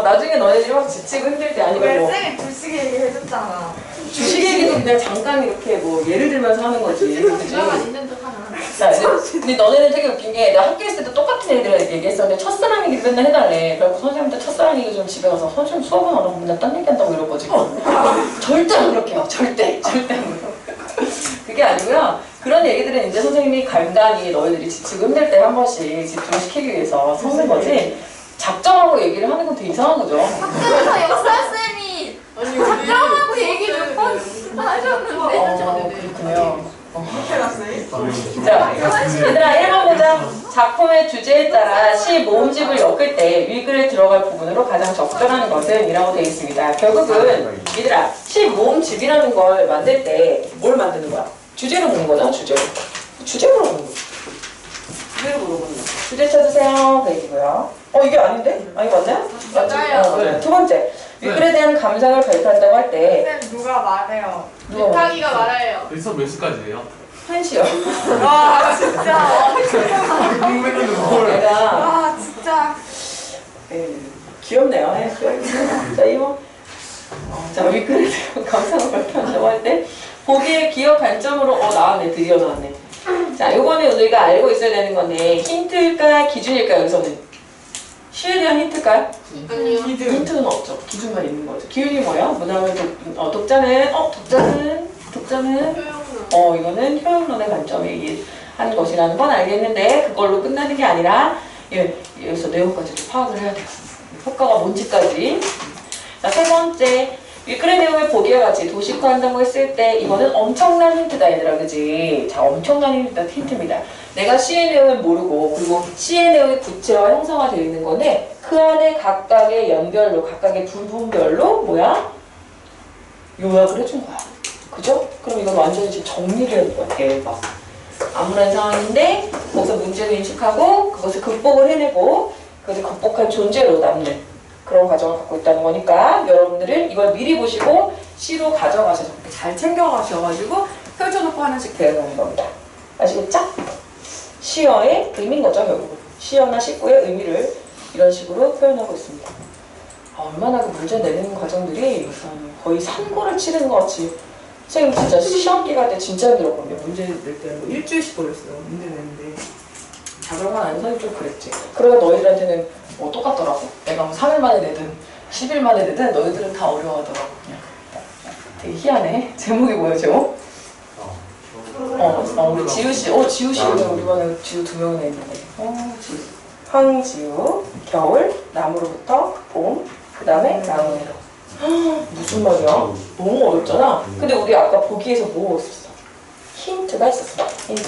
나중에 너네들이 막 지치고 힘들 때 아니면 뭐 쌤이 주식 얘기 해줬잖아. 주식 얘기도 그냥 잠깐 이렇게 뭐 예를 들면서 하는 거지. 그치? 드라마 있는 듯 하나. 근데 너네는 되게 웃긴 게 내가 학교 있을 때도 똑같은 애들한테 얘기했었는데 첫사랑 얘기를 맨날 해달래. 그래서 선생님한테 첫사랑 얘기 좀 집에 가서 선생님 수업은 안 하고 맨날 딴 얘기한다고 이럴 거지. 절대 안 그렇게 막 절대 안 그렇게. 그게 아니고요. 그런 얘기들은 이제 선생님이 간단히 너희들이 지치고 힘들 때 한 번씩 집중시키기 위해서 쓰는 거지. 작정하고 얘기를 하는 건 되게 이상한 거죠. 학교에서 역사쌤이 작정하고 얘기 몇 번 하셨는데. 그렇군요. 쌤? 자, 얘들아 1번 보자. 작품의 주제에 따라 시 모음집을 엮을 때 위글에 들어갈 부분으로 가장 적절한 것은 이라고 되어 있습니다. 결국은 얘들아 시 모음집이라는 걸 만들 때 뭘 만드는 거야? 주제를 보는 거잖아. 주제로 보는 거야. 주제를 물어보는 거야. 주제 찾으세요. 그 얘기고요. 이게 아닌데? 이거 맞나요? 맞아요. 그래. 두 번째 위글에 대한 감상을 발표한다고 할 때 쌤 누가 말해요? 유타기가 말해요. 여기서 몇 시까지예요? 1시요. 와 진짜. 내가 와 진짜. 귀엽네요. 자, 이거. 자, 위글에 대한 감상을 발표한다고 할 때 보기의 기억 관점으로 나왔네. 드디어 나왔네. 자, 요거는 우리가 알고 있어야 되는 건데 힌트일까 기준일까 여기서는 시에 대한 힌트일까요? 아니요. 힌트는 없죠. 기준만 있는 거죠. 기준이 뭐야? 뭐냐면 독자는 이거는 효용론의 관점에 한 것이라는 건 알겠는데 그걸로 끝나는 게 아니라 여기서 내용까지도 파악을 해야 돼요. 효과가 뭔지까지. 자, 세 번째 위글의 내용을 보기와 같이 도식화한다고 했을 때 이거는 엄청난 힌트다 얘들아, 그지? 자, 엄청난 힌트입니다. 내가 시의 내용을 모르고 그리고 시의 내용이 구체화 형상화 되어 있는 건데 그 안에 각각의 연별로 각각의 부분별로 뭐야? 요약을 해준 거야. 그죠? 그럼 이건 완전히 지금 정리를 해준 거야. 대박. 암울한 상황인데 거기서 문제를 인식하고 그것을 극복을 해내고 그것을 극복한 존재로 남는 그런 과정을 갖고 있다는 거니까 여러분들은 이걸 미리 보시고 시로 가져가셔서 잘 챙겨가셔가지고 펼쳐놓고 하나씩 배워가는 겁니다. 아시겠죠? 시어의 의미인 거죠, 결국은. 시어나 식구의 의미를 이런 식으로 표현하고 있습니다. 얼마나 그 문제 내는 과정들이 거의 산고를 치르는 것 같이. 선생님 진짜 시험 기간 때 진짜 힘들었거든요. 문제 낼 때 뭐 일주일씩 걸렸어요. 문제 내는데. 작은 건 아닌 선생님 좀 그랬지. 그러다 너희들한테는 똑같더라고. 내가 뭐 3일 만에 내든 10일 만에 내든 너희들은 다 어려워하더라고. 그냥. 되게 희한해. 제목이 뭐예요, 제목? 우리 지우씨. 지우씨 우리 반에 지우 2명이나 있는데. 지우. 황지우, 겨울, 나무로부터 봄, 그 다음에 나무로. 무슨 말이야? 너무 어렵잖아. 근데 우리 아까 보기에서 뭐 있었어? 힌트가 있었어. 힌트.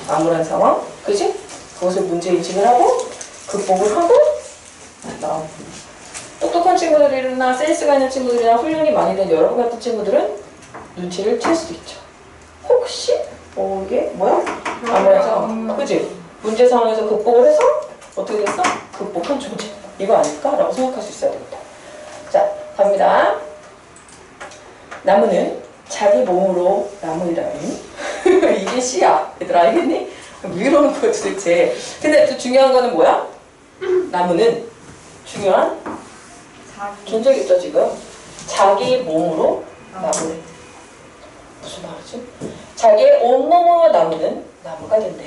암울한 상황, 그지? 그것을 문제 인식을 하고 극복을 하고 나오고. 똑똑한 친구들이나 센스가 있는 친구들이나 훈련이 많이 된 여러분 같은 친구들은 눈치를 챌 수도 있죠. 혹시 이게 뭐야? 암울한 상황, 그지? 문제 상황에서 극복을 해서 어떻게 됐어? 극복한 존재. 이거 아닐까라고 생각할 수 있어야 됩니다. 자, 갑니다. 나무는 자기 몸으로 나무이라니. 이게 시야. 얘들아 알겠니? 왜 이러는 거야 도대체. 근데 또 중요한 거는 뭐야? 나무는 중요한 존재겠죠 지금. 자기 몸으로 나무래. 무슨 말이지? 자기의 온몸으로 나무는 나무가 된대.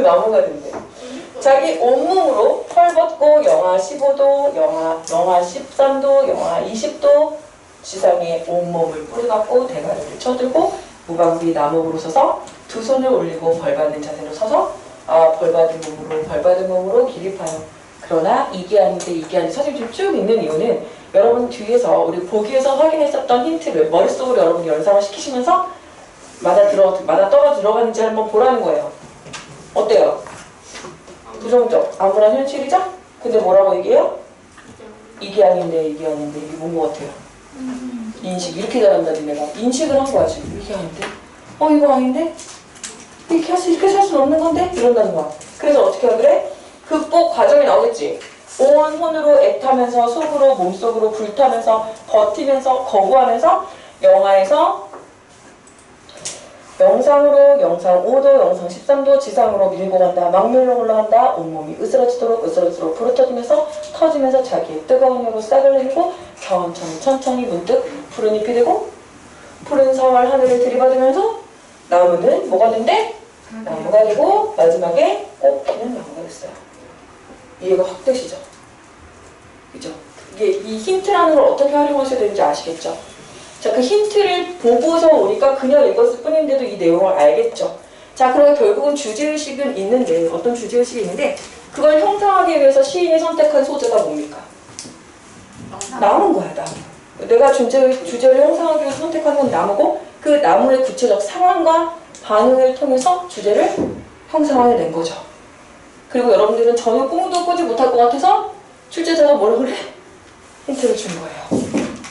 나무가 된대. 자기 온몸으로 털벗고 영하 15도, 영하 13도, 영하 20도 지상에 온몸을 뿌리갖고 대가리를 쳐들고 무방비 나무로 서서 두 손을 올리고 벌받는 자세로 서서 벌받은 몸으로 기립하여. 그러나 이게 아닌데 이게 아닌데 선생님 쭉 읽는 이유는 여러분 뒤에서 우리 보기에서 확인했었던 힌트를 머릿속으로 여러분이 연상을 시키시면서 맞아 떨어 들어가는지 한번 보라는 거예요. 어때요? 부정적, 암울한 현실이죠? 근데 뭐라고 얘기해요? 이게 아닌데 이게 뭔 것 같아요? 인식. 이렇게 잘한다 니네가. 인식을 한 거야 지금. 이게 아닌데? 이거 아닌데? 이렇게 살 수는 없는 건데? 이런다는 거야. 그래서 어떻게 하면 그래? 극복 과정이 나오겠지. 온 혼으로 애타면서 속으로 몸속으로 불타면서 버티면서 거부하면서 영하에서 영상으로 영상 5도, 영상 13도 지상으로 밀고 간다. 막 밀려 올라간다. 온몸이 으스러지도록 부르터지면서 터지면서 자기의 뜨거운 혀로 싹을 내리고 천천히 문득 푸른 잎이 되고 푸른 서울 하늘을 들이받으면서 나무는 뭐가 된대? 나무가 되고 마지막에 꽃피는 나무가 됐어요. 이해가 확 되시죠? 그죠? 이게 이 힌트라는 걸 어떻게 활용하셔야 되는지 아시겠죠? 자, 그 힌트를 보고서 오니까 그냥 읽었을 뿐인데도 이 내용을 알겠죠? 자, 그러면 결국은 주제의식은 있는데, 어떤 주제의식이 있는데, 그걸 형성하기 위해서 시인이 선택한 소재가 뭡니까? 나무인 거야, 나무. 내가 주제를 형성하기 위해서 선택한 건 나무고, 그 나무의 구체적 상황과 반응을 통해서 주제를 형성해낸 거죠. 그리고 여러분들은 전혀 꿈도 꾸지 못할 것 같아서 출제자가 뭐라고 그래? 힌트를 준 거예요.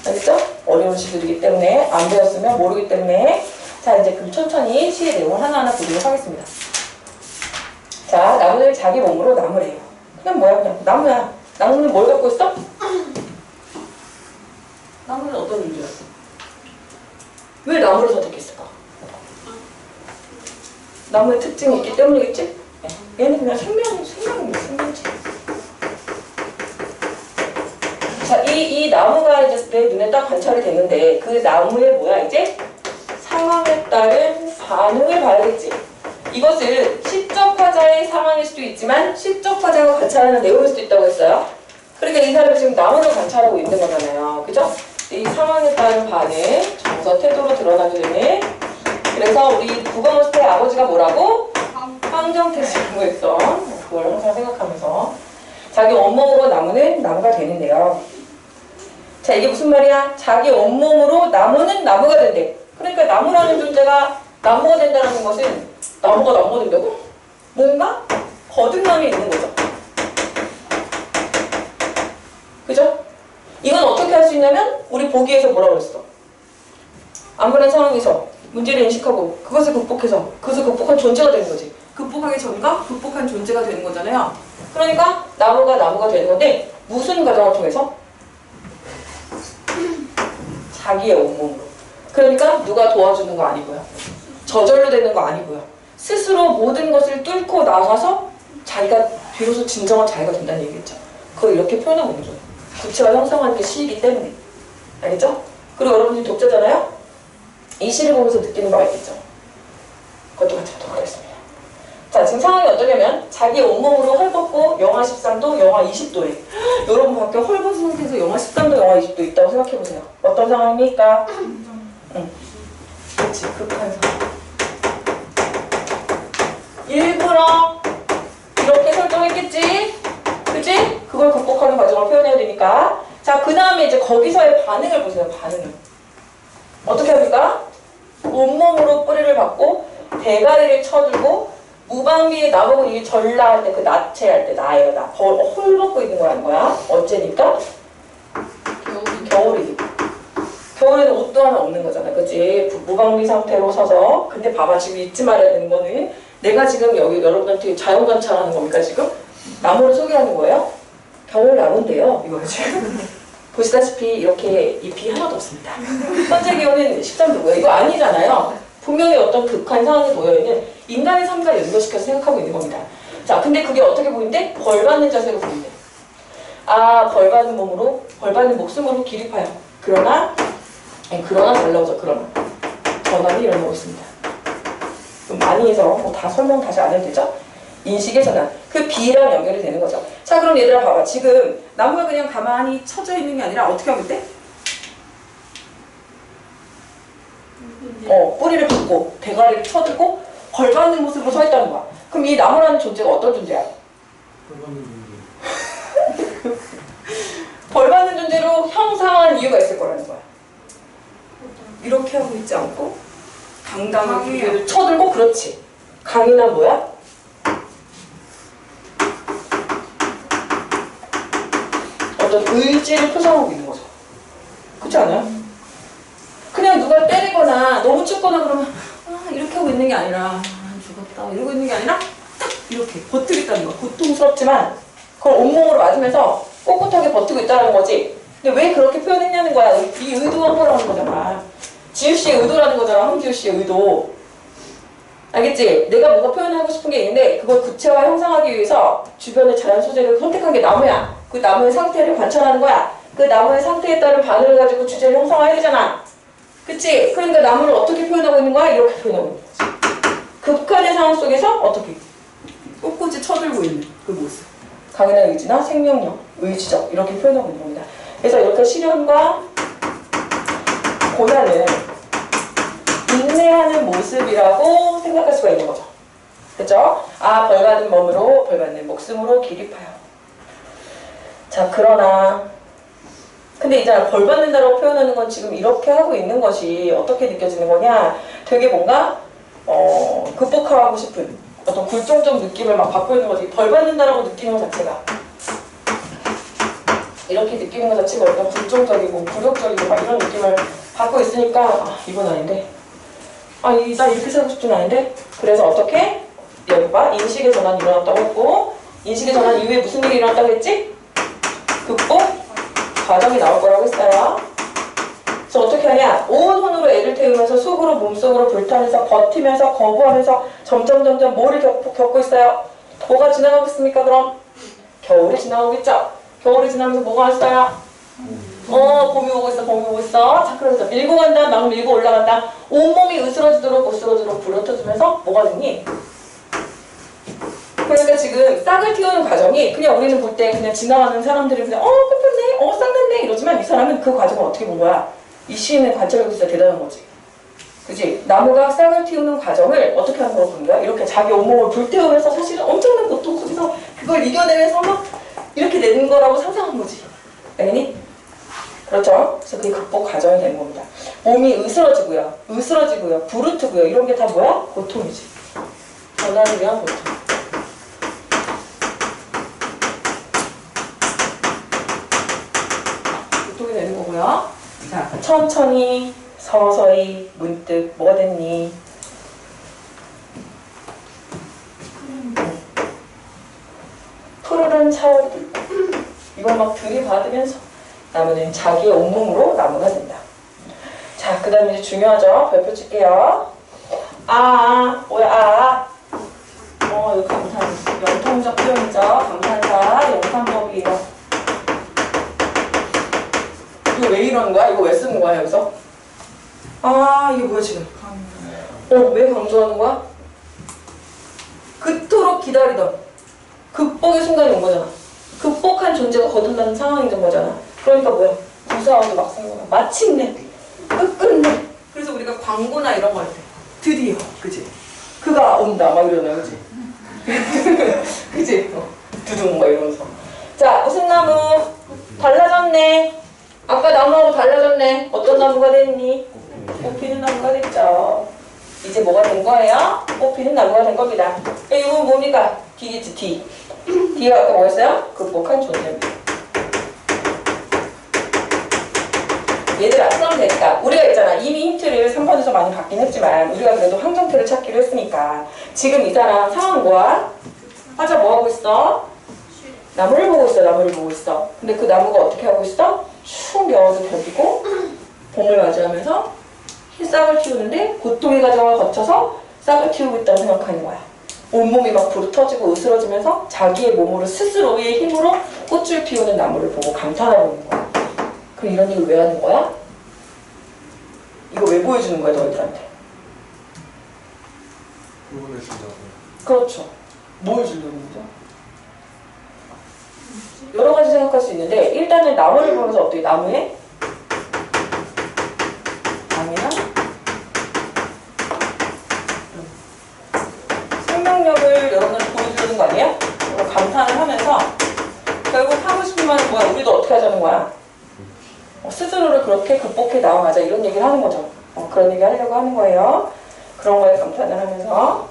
알겠죠? 어려운 시들이기 때문에 안 배웠으면 모르기 때문에 자 이제 그럼 천천히 시의 내용을 하나하나 보도록 하겠습니다. 자 나무는 자기 몸으로 나무래요. 그냥 뭐야 그냥 나무야. 나무는 뭘 갖고 있어? 나무는 어떤 존재였어? 왜 나무를 선택했을까? 나무의 특징이 있기 때문이겠지? 얘는 그냥 생명이지. 자, 이 나무가 이제 내 눈에 딱 관찰이 되는데 그 나무의 뭐야 이제 상황에 따른 반응을 봐야겠지. 이것은 시적 화자의 상황일 수도 있지만 시적 화자가 관찰하는 내용일 수도 있다고 했어요. 그러니까 이 사람이 지금 나무를 관찰하고 있는 거잖아요. 그죠? 이 상황에 따른 반응, 정서, 태도로 드러나게 되네. 그래서 우리 국어모스의 아버지가 뭐라고? 황정태라고 했어. 그걸 항상 생각하면서 자기 온몸으로 나무는 나무가 되는데요. 자 이게 무슨 말이야? 자기 온몸으로 나무는 나무가 된대. 그러니까 나무라는 존재가 나무가 된다는 것은 나무가 된다고? 뭔가 거듭남이 있는 거죠. 그죠? 이건 어떻게 할 수 있냐면 우리 보기에서 뭐라고 그랬어? 암울한 상황에서 문제를 인식하고 그것을 극복한 존재가 되는 거지. 극복하기 전과 극복한 존재가 되는 거잖아요. 그러니까 나무가 되는 건데 무슨 과정을 통해서? 자기의 온몸으로. 그러니까 누가 도와주는 거 아니고요. 저절로 되는 거 아니고요. 스스로 모든 것을 뚫고 나가서 자기가 비로소 진정한 자기가 된다는 얘기겠죠. 그걸 이렇게 표현하고 있는 거예요. 구체화 형성하는 게 시이기 때문에. 알겠죠? 그리고 여러분들이 독자잖아요? 이 시를 보면서 느끼는 바가 있겠죠. 그것도 같이 보도록 하겠습니다. 자, 지금 상황이 어떠냐면 자기 온몸으로 헐벗고 영하 13도, 영하 20도에 여러분 밖에 헐벗은 상태에서 영하 13도, 영하 20도 있다고 생각해보세요. 어떤 상황입니까? 그렇지, 극한 상황. 일부러 이렇게 설정했겠지? 그치? 그걸 극복하는 과정을 표현해야 되니까. 자, 그 다음에 이제 거기서의 반응을 보세요, 반응을. 어떻게 합니까? 온몸으로 뿌리를 받고 대가리를 쳐들고 무방비에 나보고 이게 전라할 때 그 나체할 때 나예요. 나 헐벗고 있는 거라는 거야. 어째니까? 겨울이. 겨울에는 옷도 하나 없는 거잖아. 그치? 무방비 상태로 서서. 근데 봐봐 지금 잊지 말아야 되는 거는 내가 지금 여기 여러분한테 자연 관찰하는 겁니까 지금? 나무를 소개하는 거예요? 겨울 나무인데요. 이거 지금. 보시다시피 이렇게 잎이 하나도 없습니다. 현재 기온은 13도고요. 이거 아니잖아요. 분명히 어떤 극한 상황에 놓여있는 인간의 삶과 연결시켜서 생각하고 있는 겁니다. 자, 근데 그게 어떻게 보이는데? 벌받는 자세로 보이는데. 아, 벌받는 몸으로, 벌받는 목숨으로 기립하여. 그러나 잘 나오죠. 그러나 전환이 일어나고 있습니다. 좀 많이 해서 뭐 다 설명 다시 안 해도 되죠? 인식의 전환. 그 비랑 연결이 되는 거죠. 자, 그럼 얘들아 봐봐. 지금 나무가 그냥 가만히 쳐져 있는 게 아니라 어떻게 하면 돼? 뿌리를 받고 대가리를 쳐들고 벌받는 모습으로 서 있다는 거야. 그럼 이 나무라는 존재가 어떤 존재야? 벌받는 존재로 형상한 이유가 있을 거라는 거야. 이렇게 하고 있지 않고 당당하게 무게를 쳐들고 그렇지. 강인한 뭐야? 어떤 의지를 표상하고 있는 거죠. 그렇지 않아요? 그냥 누가 때리거나 너무 춥거나 그러면 이렇게 하고 있는 게 아니라 죽었다 이러고 있는 게 아니라 딱 이렇게 버티겠다는 거야. 고통스럽지만 그걸 온몸으로 맞으면서 꼿꼿하게 버티고 있다는 거지. 근데 왜 그렇게 표현했냐는 거야. 이 의도한 거라는 거잖아. 지우 씨의 의도라는 거잖아. 황지우 씨의 의도. 알겠지? 내가 뭔가 표현하고 싶은 게 있는데 그걸 구체화 형상하기 위해서 주변의 자연 소재를 선택한 게 나무야. 그 나무의 상태를 관찰하는 거야. 그 나무의 상태에 따른 반응을 가지고 주제를 형성해야 되잖아. 그치? 그러니까 나무를 어떻게 표현하고 있는 거야? 이렇게 표현하고 있는 거지. 극한의 상황 속에서 어떻게? 꿋꿋이 쳐들고 있는 그 모습. 강인한 의지나 생명력, 의지적 이렇게 표현하고 있는 겁니다. 그래서 이렇게 시련과 고난을 인내하는 모습이라고 생각할 수가 있는 거죠. 그죠? 아, 벌받은 몸으로 벌받는 목숨으로 기립하여. 자, 그러나 근데 이제 벌받는다라고 표현하는 건 지금 이렇게 하고 있는 것이 어떻게 느껴지는 거냐? 되게 뭔가 극복하고 싶은 어떤 굴종적 느낌을 막 받고 있는 거지. 벌받는다라고 느끼는 것 자체가 이렇게 느끼는 것 자체가 어떤 굴종적이고 굴욕적이고 막 이런 느낌을 받고 있으니까 아, 이건 아닌데 나 이렇게 살고 싶진 않은데 그래서 어떻게? 여기 봐. 인식의 전환이 일어났다고 했고 인식의 전환 이후에 무슨 일이 일어났다고 했지? 극복 과정이 나올 거라고 했어요. 그래서 어떻게 하냐? 온 혼으로 애를 태우면서 속으로 몸속으로 불타면서 버티면서 거부하면서 점점 뭐를 겪고 있어요? 뭐가 지나가고 있습니까? 그럼 겨울이 지나가고 있죠? 겨울이 지나면서 뭐가 왔어요? 봄이 오고 있어. 자, 그래서 밀고 간다, 막 밀고 올라간다. 온몸이 으스러지도록 부러뜨면서 뭐가 되니? 그러니까 지금 싹을 틔우는 과정이 그냥 우리는 볼 때 그냥 지나가는 사람들이 그냥 꽃폈네, 싹 났네 이러지만 이 사람은 그 과정을 어떻게 본 거야? 이 시인의 관찰력이 진짜 대단한 거지. 그지? 나무가 싹을 틔우는 과정을 어떻게 하는 거로 보는 거야? 이렇게 자기 온몸을 불태우면서 사실은 엄청난 고통 속에서 그걸 이겨내면서 막 이렇게 내는 거라고 상상한 거지. 알겠니? 그렇죠? 그래서 그게 극복 과정이 되는 겁니다. 몸이 으스러지고요, 부르트고요. 이런 게 다 뭐야? 고통이지. 전환을 위한 고통. 고통이 되는 거고요. 자, 천천히, 서서히, 문득 뭐가 됐니? 푸르른 샤워를 들고 이걸 막 들이받으면서 나무는 자기의 온몸으로 나무가 된다. 자, 그 다음에 이제 중요하죠. 별표 칠게요. 뭐야, 이거 감탄. 영통적 표현이죠. 감탄사, 영탄법이에요. 이거 왜 이러는 거야? 이거 왜 쓰는 거야, 여기서? 이게 뭐야, 지금? 왜 강조하는 거야? 그토록 기다리던 극복의 순간이 온 거잖아. 극복한 존재가 거듭나는 상황인 거잖아. 그러니까 뭐야? 무사하게 막 쓰는 거야. 마침내, 끝끝내. 그래서 우리가 광고나 이런 거 할 때 드디어, 그치? 그가 온다, 막 이러잖아, 그치? 그치? 두둥, 막 이러면서. 자, 무슨 나무? 달라졌네. 아까 나무하고 달라졌네. 어떤 나무가 됐니? 꽃피는 나무가 됐죠. 이제 뭐가 된 거예요? 꽃피는 나무가 된 겁니다. 이건 뭡니까? D겠지, D. D가 아까 뭐였어요? 극복한 존재입니다. 얘들아, 그럼 되니까 우리가 있잖아. 이미 힌트를 3번에서 많이 받긴 했지만 우리가 그래도 항정표를 찾기로 했으니까 지금 이 사람 상황 뭐야? 화자 뭐하고 있어? 나무를 보고 있어. 근데 그 나무가 어떻게 하고 있어? 추운 겨울을 견디고 봄을 맞이하면서 싹을 틔우는데 고통의 과정을 거쳐서 싹을 틔우고 있다고 생각하는 거야. 온몸이 막 불이 터지고 으스러지면서 자기의 몸으로 스스로의 힘으로 꽃을 피우는 나무를 보고 감탄하고 있는 거야. 그럼 이런 얘기를 왜 하는 거야? 이거 왜 보여주는 거야, 너희들한테? 부분을 준다고. 그렇죠. 뭘 주려는 거죠? 여러 가지 생각할 수 있는데 일단은 나무를 보면서 어떻게 나무에 강이나 생명력을 여러분들 보여주는 거 아니야? 감탄을 하면서 결국 하고 싶은 말은 뭐야? 우리도 어떻게 하자는 거야? 스스로를 그렇게 극복해 나아가자 이런 얘기를 하는 거죠. 그런 얘기 하려고 하는 거예요. 그런 거에 감탄을 하면서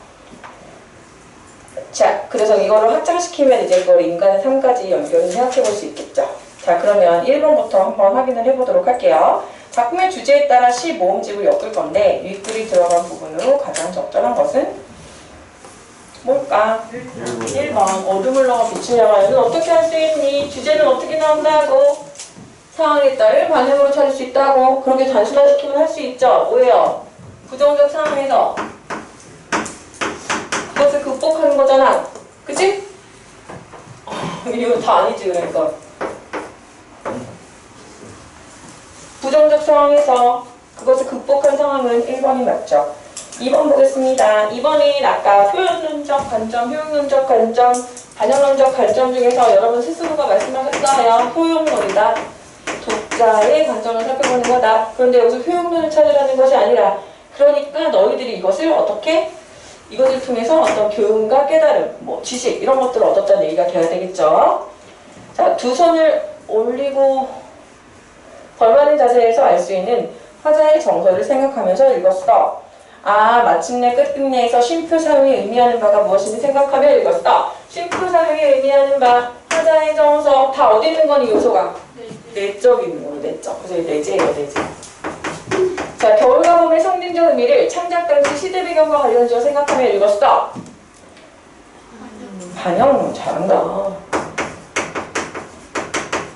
자, 그래서 이거를 확장시키면 이제 그걸 인간의 삶까지 연결을 생각해 볼 수 있겠죠. 자, 그러면 1번부터 한번 확인을 해보도록 할게요. 작품의 주제에 따라 시 모음집을 엮을 건데 윗글이 들어간 부분으로 가장 적절한 것은 뭘까? 1번 어둠을 넘어 빛을 향하여는 어떻게 할 수 있니? 주제는 어떻게 나온다고? 상황에 따른 반응으로 찾을 수 있다고. 그렇게 단순화시키면 할 수 있죠. 뭐예요? 부정적 상황에서 해석하는 거잖아. 그치? 이거 다 아니지, 그러니까. 부정적 상황에서 그것을 극복한 상황은 1번이 맞죠. 2번 보겠습니다. 2번은 아까 표현론적 관점, 효용론적 관점, 반영론적 관점 중에서 여러분 스스로가 말씀하셨어요. 효용론이다. 독자의 관점을 살펴보는 거다. 그런데 여기서 효용론을 찾으라는 것이 아니라 그러니까 너희들이 이것을 어떻게 이것을 통해서 어떤 교훈과 깨달음, 뭐 지식 이런 것들을 얻었다는 얘기가 돼야 되겠죠. 자, 두 손을 올리고 벌받는 자세에서 알 수 있는 화자의 정서를 생각하면서 읽었어. 아, 마침내 끝끝내에서 쉼표 사용이 의미하는 바가 무엇인지 생각하며 읽었어. 쉼표 사용이 의미하는 바, 화자의 정서 다 어디 있는 거니 요소가? 내적 있는 거로 내적. 그래서 내재예요, 내재. 자, 겨울과 봄의 상징적 의미를 창작 당시 시대 배경과 관련지어 생각하며 읽었어. 반영 잘한다.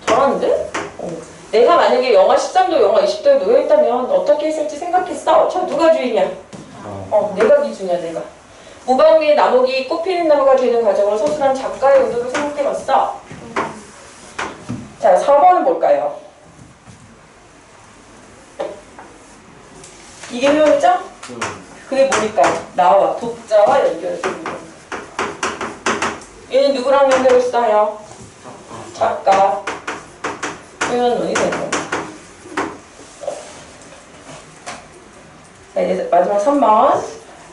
잘하는데? 내가 만약에 영하 13도, 영하 20도에 놓여있다면 어떻게 했을지 생각했어. 저 누가 주인이야? 내가 기준이야, 내가. 무방비의 나무기 꽃피는 나무가 되는 과정을 서술한 작가의 의도를 생각해봤어. 자, 4번은 뭘까요? 이게 효용이죠? 그게 뭐니까? 나와, 독자와 연결해줍니다. 얘는 누구랑 연결했어요? 작가. 표현론이 되는 겁니다. 자, 이제 마지막 3번.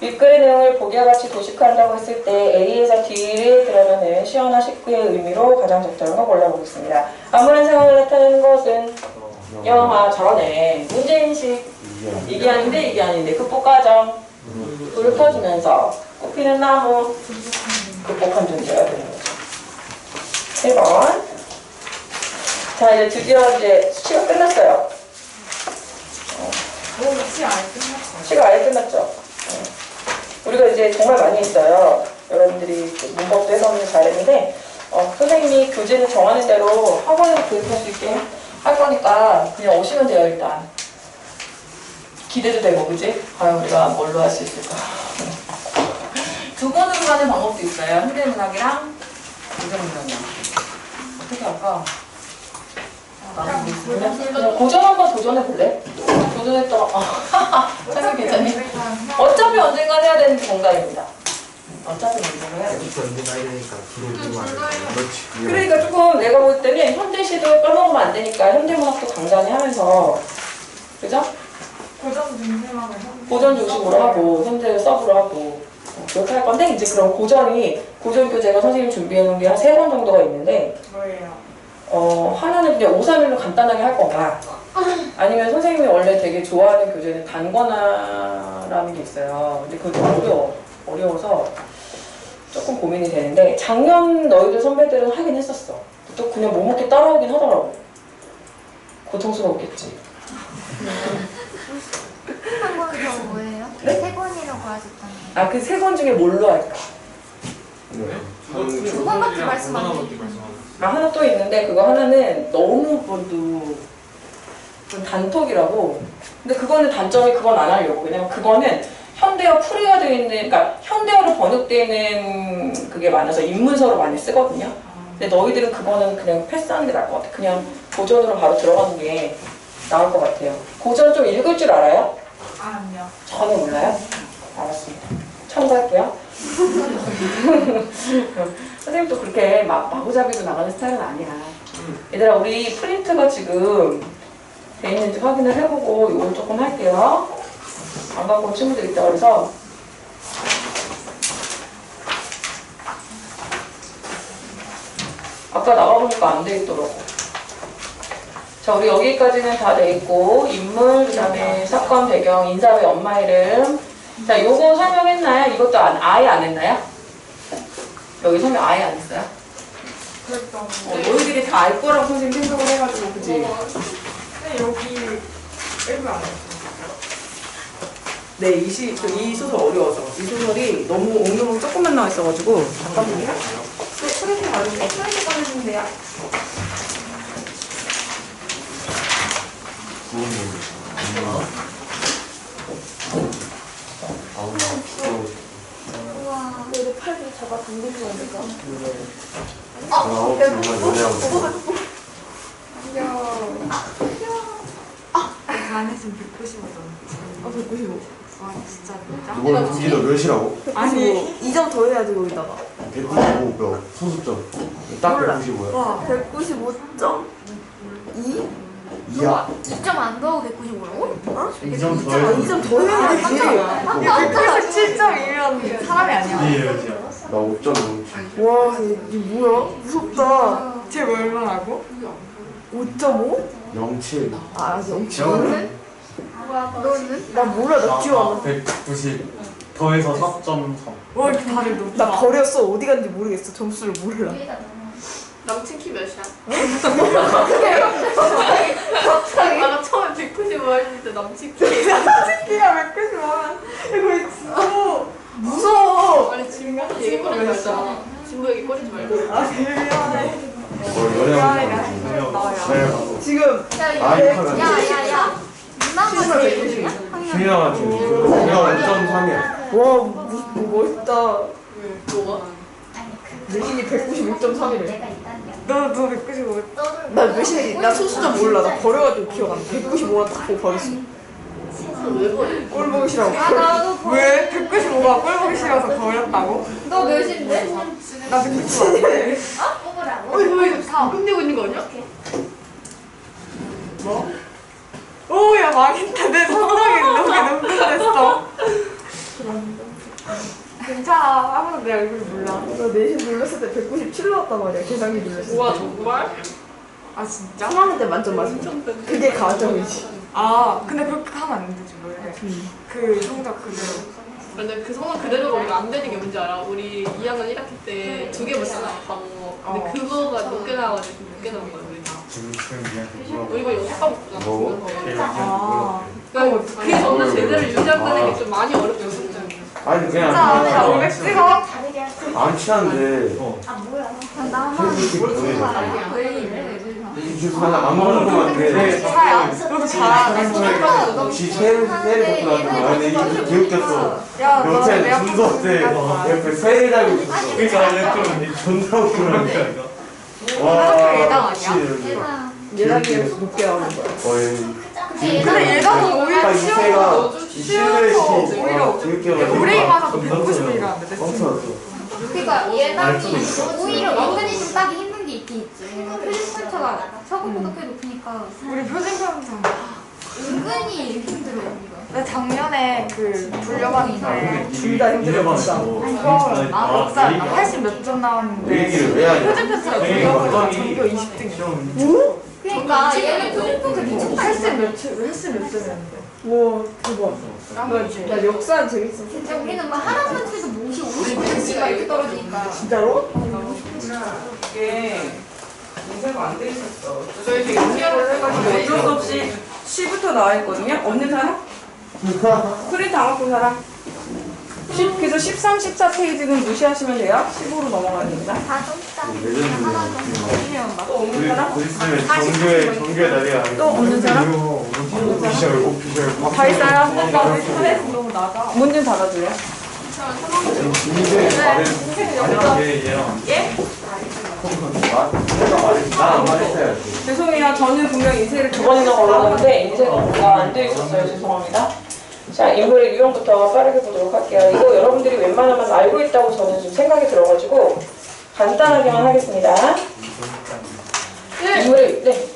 윗글의 내용을 보기와 같이 도식화한다고 했을 때 A에서 D를 들어가는 시어나 식구의 의미로 가장 적절한 거 골라보겠습니다. 암울한 상황을 나타내는 것은 영화 잘하네. 문제인식. 이게 아닌데 극복과정. 불을 켜주면서 꽃피는 나무. 극복한 존재가 되는 거죠. 1번. 자, 이제 드디어 이제 수치가 끝났어요. 수치가 아예 끝났죠. 우리가 이제 정말 많이 했어요. 여러분들이 문법도 해석을 잘했는데 선생님이 교재를 정하는 대로 학원에서 교육할 수 있게 할 거니까 그냥 오시면 돼요. 일단 기대도 되고, 그지? 과연 우리가 뭘로 할 수 있을까? 두 번으로 가는 방법도 있어요. 현대문학이랑 고전문학이랑. 어떻게 할까? 고전 한번 도전해볼래? 도전했더라. 선생님 괜찮니? 어차피 언젠가 해야 되는 공간입니다. 어차피 언젠가 해야 되니까. 그러니까 조금 내가 볼 때는 현대시도 까먹으면 안 되니까 현대문학도 강단히 하면서, 그죠? 고전 중심으로 하고 현대를 서브로 하고 그렇게 할 건데, 이제 그럼 고전 교재가 선생님 준비해 놓은 게 한 3권 정도가 있는데, 뭐예요? 하나는 그냥 531로 간단하게 할 건가, 아니면 선생님이 원래 되게 좋아하는 교재는 단권화라는 게 있어요. 근데 그게 어려워서 조금 고민이 되는데, 작년 너희들 선배들은 하긴 했었어. 또 그냥 묵묵히 따라오긴 하더라고. 고통스러웠겠지. 한 권은 뭐예요? 네? 3권이라고 하셨잖아요. 아, 그 3권 중에 뭘로 할까? 두 권밖에 말씀 안 해요. 아, 하나 또 있는데 그거 하나는 너무 그것도 좀 단톡이라고. 근데 그거는 단점이 그건 안 하려고. 왜냐면 그거는 현대어 풀이가 되어 있는, 그러니까 현대어로 번역되어 있는 그게 많아서 인문서로 많이 쓰거든요. 근데 너희들은 그거는 그냥 패스하는 게 나을 것 같아. 그냥 고전으로 바로 들어가는 게 나을 것 같아요. 고전 좀 읽을 줄 알아요? 아니요. 전혀 몰라요? 알았습니다. 참고할게요. 선생님도 그렇게 마구잡이로 나가는 스타일은 아니야. 얘들아, 우리 프린트가 지금 돼 있는지 확인을 해보고 이걸 조금 할게요. 안 갖고 온 친구들 있다 그래서. 아까 나가보니까 안 돼 있더라고. 자, 우리 여기까지는 다 돼 있고, 인물, 그 다음에 사건 배경, 인사 외 엄마 이름. 자, 요거 설명했나요? 이것도 아예 안 했나요? 여기 설명 아예 안 했어요? 그랬던 너희들이 다 알 거라고 선생님 생각을 해가지고, 그치? 근데 여기 1분 안 했어요. 네, 이 소설 어려워서. 이 소설이 너무 옹룡이 조금만 나와 있어가지고. 잠깐만요. 프린트 가지고, 프린트 꺼내주세요. 우와. 팔 좀 잡아 당기면 안 될까? 정말 연애하고 안 했으면 195점. 195. 와, 진짜. 이걸 두기도 몇이라고? 아니, 2점 더 해야지, 거기다가. 195 몇? 소수점 딱 195야 와, 195.2? 2야 2점 안 더하고 195라고? 어? 2점 더 2점 더 해야지. 아, 197.2면 사람이 아니야. 나 5점 넘지 와, 이게 뭐야? 무섭다. 쟤 얼마라고? 5.5? 07 아, 0.5는? 너는? 나 몰라, 나 기억 안 나. 190 더해서 4.3 와, 이렇게 다들 높다. 나 버렸어. 어디 갔는지 모르겠어. 점수를 몰라. 남친 키 몇이야? 갑자기 나 처음에 195 했을 때 남친 키 키가 195면 이거 진짜 무서워. 아니 지금 얘기 꺼내지 말자. 진보 얘기 꺼내지 말고. 아, 미안해. 연애하고 지금 야야야 누나가 제일 좋냐? 중요한 중요한 5.3이야 와, 멋있다. 뭐가? 내신이 196.3이래. 너 195. 너는 나 내신이 나 소수점 몰라. 나 버려가지고 기억 안 나. 195만 딱 보고 버렸어. 왜 버려? 꼴 보기 싫어. 나도 왜? 195가 꼴 보기 싫어서 버렸다고? 너 몇인데? 나 195. 뽑으라고? 왜 다 끝내고 있는 거 아니야? 뭐? 오, 야, 망했다. 내 성적이 너무 높은됐어. 괜찮아. 아무도 내 얼굴 몰라. 나 내신 눌렀을 때 197 나왔단 말이야. 계산기 눌렀을 때. 우와 정말? 아, 진짜? 3학년 때 만점 맞았죠? 그게 가정이지. 아, 근데 그렇게 하면 안 되지, 원래. 그 성적 그대로. 근데 그 성적 그대로가 우리가 안 되는 게 뭔지 알아? 우리 2학년 1학기 때 2개 봤잖아 과목. 근데 그거가 높게 나와가지고 높게 나온 거야 우리 다. 지금 미안 우리 반 6과목 보잖아. 뭐? 아. 그러니까 그 점을 제대로 유지한다는 게 좀 많이 어렵죠. 아니 그냥 자, 500 찍어. 안 친한데 나만 솔직히 보내줘 왜 이래? 이주 하나 안 먹는 거 같은데 차야. 너도 잘하네. 지 새를 갖고 나왔던 근데 이게 개웃겼어 야, 너 옆에 내 앞에 준서 때 옆에 새를 달고 있었어 그러니까 좀 존나 웃기더라니까 학교 예당 아니야? 미치 얘가 예당이어서 높게 나오는 거야. 거의 근데 얘가 근데 예당은 오히려 딱 이 새가 쉬워서 실내시 오히려 재밌게 올해이 가서도 190이라는데 내 뻥쳐 친구. 왔어 그러니까 예당이 오히려 은근히 좀 따기 힘든 게 있긴 있지. 표준편차가 처음보다 꽤 높으니까 우리 표준편성. 은근히 힘들어 우리가. 나 작년에 그 불려봤는데 둘 다 힘들었다. 아, 나 역사 80 몇 점 그 나왔는데 얘기를 왜 하냐 표준편차가 불려보니까 전교 20등이야. 그러니까 얘는 표준편차 미친 80 몇 점이었는데. 와, 대박. 나 역사는 재밌었어. 진짜 우리는 막 하나만 해도 뭐 50씩 막 이렇게 떨어지니까. 진짜로? 이게 인쇄가 안 돼 있었어. 저희 되게 신기하게 해가지고 어쩔 수 없이 시부터 나와 있거든요. 없는 사람? 프린트 안 갖고 사람? 그래서 13, 14페이지는 무시하시면 돼요. 15로 넘어가야 됩니다. 다좀 따. 하나 정도 아니면 막. 또 없는 사람? 곧 있으면 정규의 날이야 또 없는 사람? 오피셜 다 있어요? 스트레스 너무 낮아. 문 좀 닫아줘요. 인쇄 아니야 얘랑 나안 말했어요 죄송해요. 저는 분명 인쇄를 2번이나 걸었는데 인쇄가 뭔가 안 돼 있었어요. 죄송합니다. 자, 인물의 유형부터 빠르게 보도록 할게요. 이거 여러분들이 웬만하면 알고 있다고 저는 좀 생각이 들어가지고 간단하게만 하겠습니다. 인물의 네.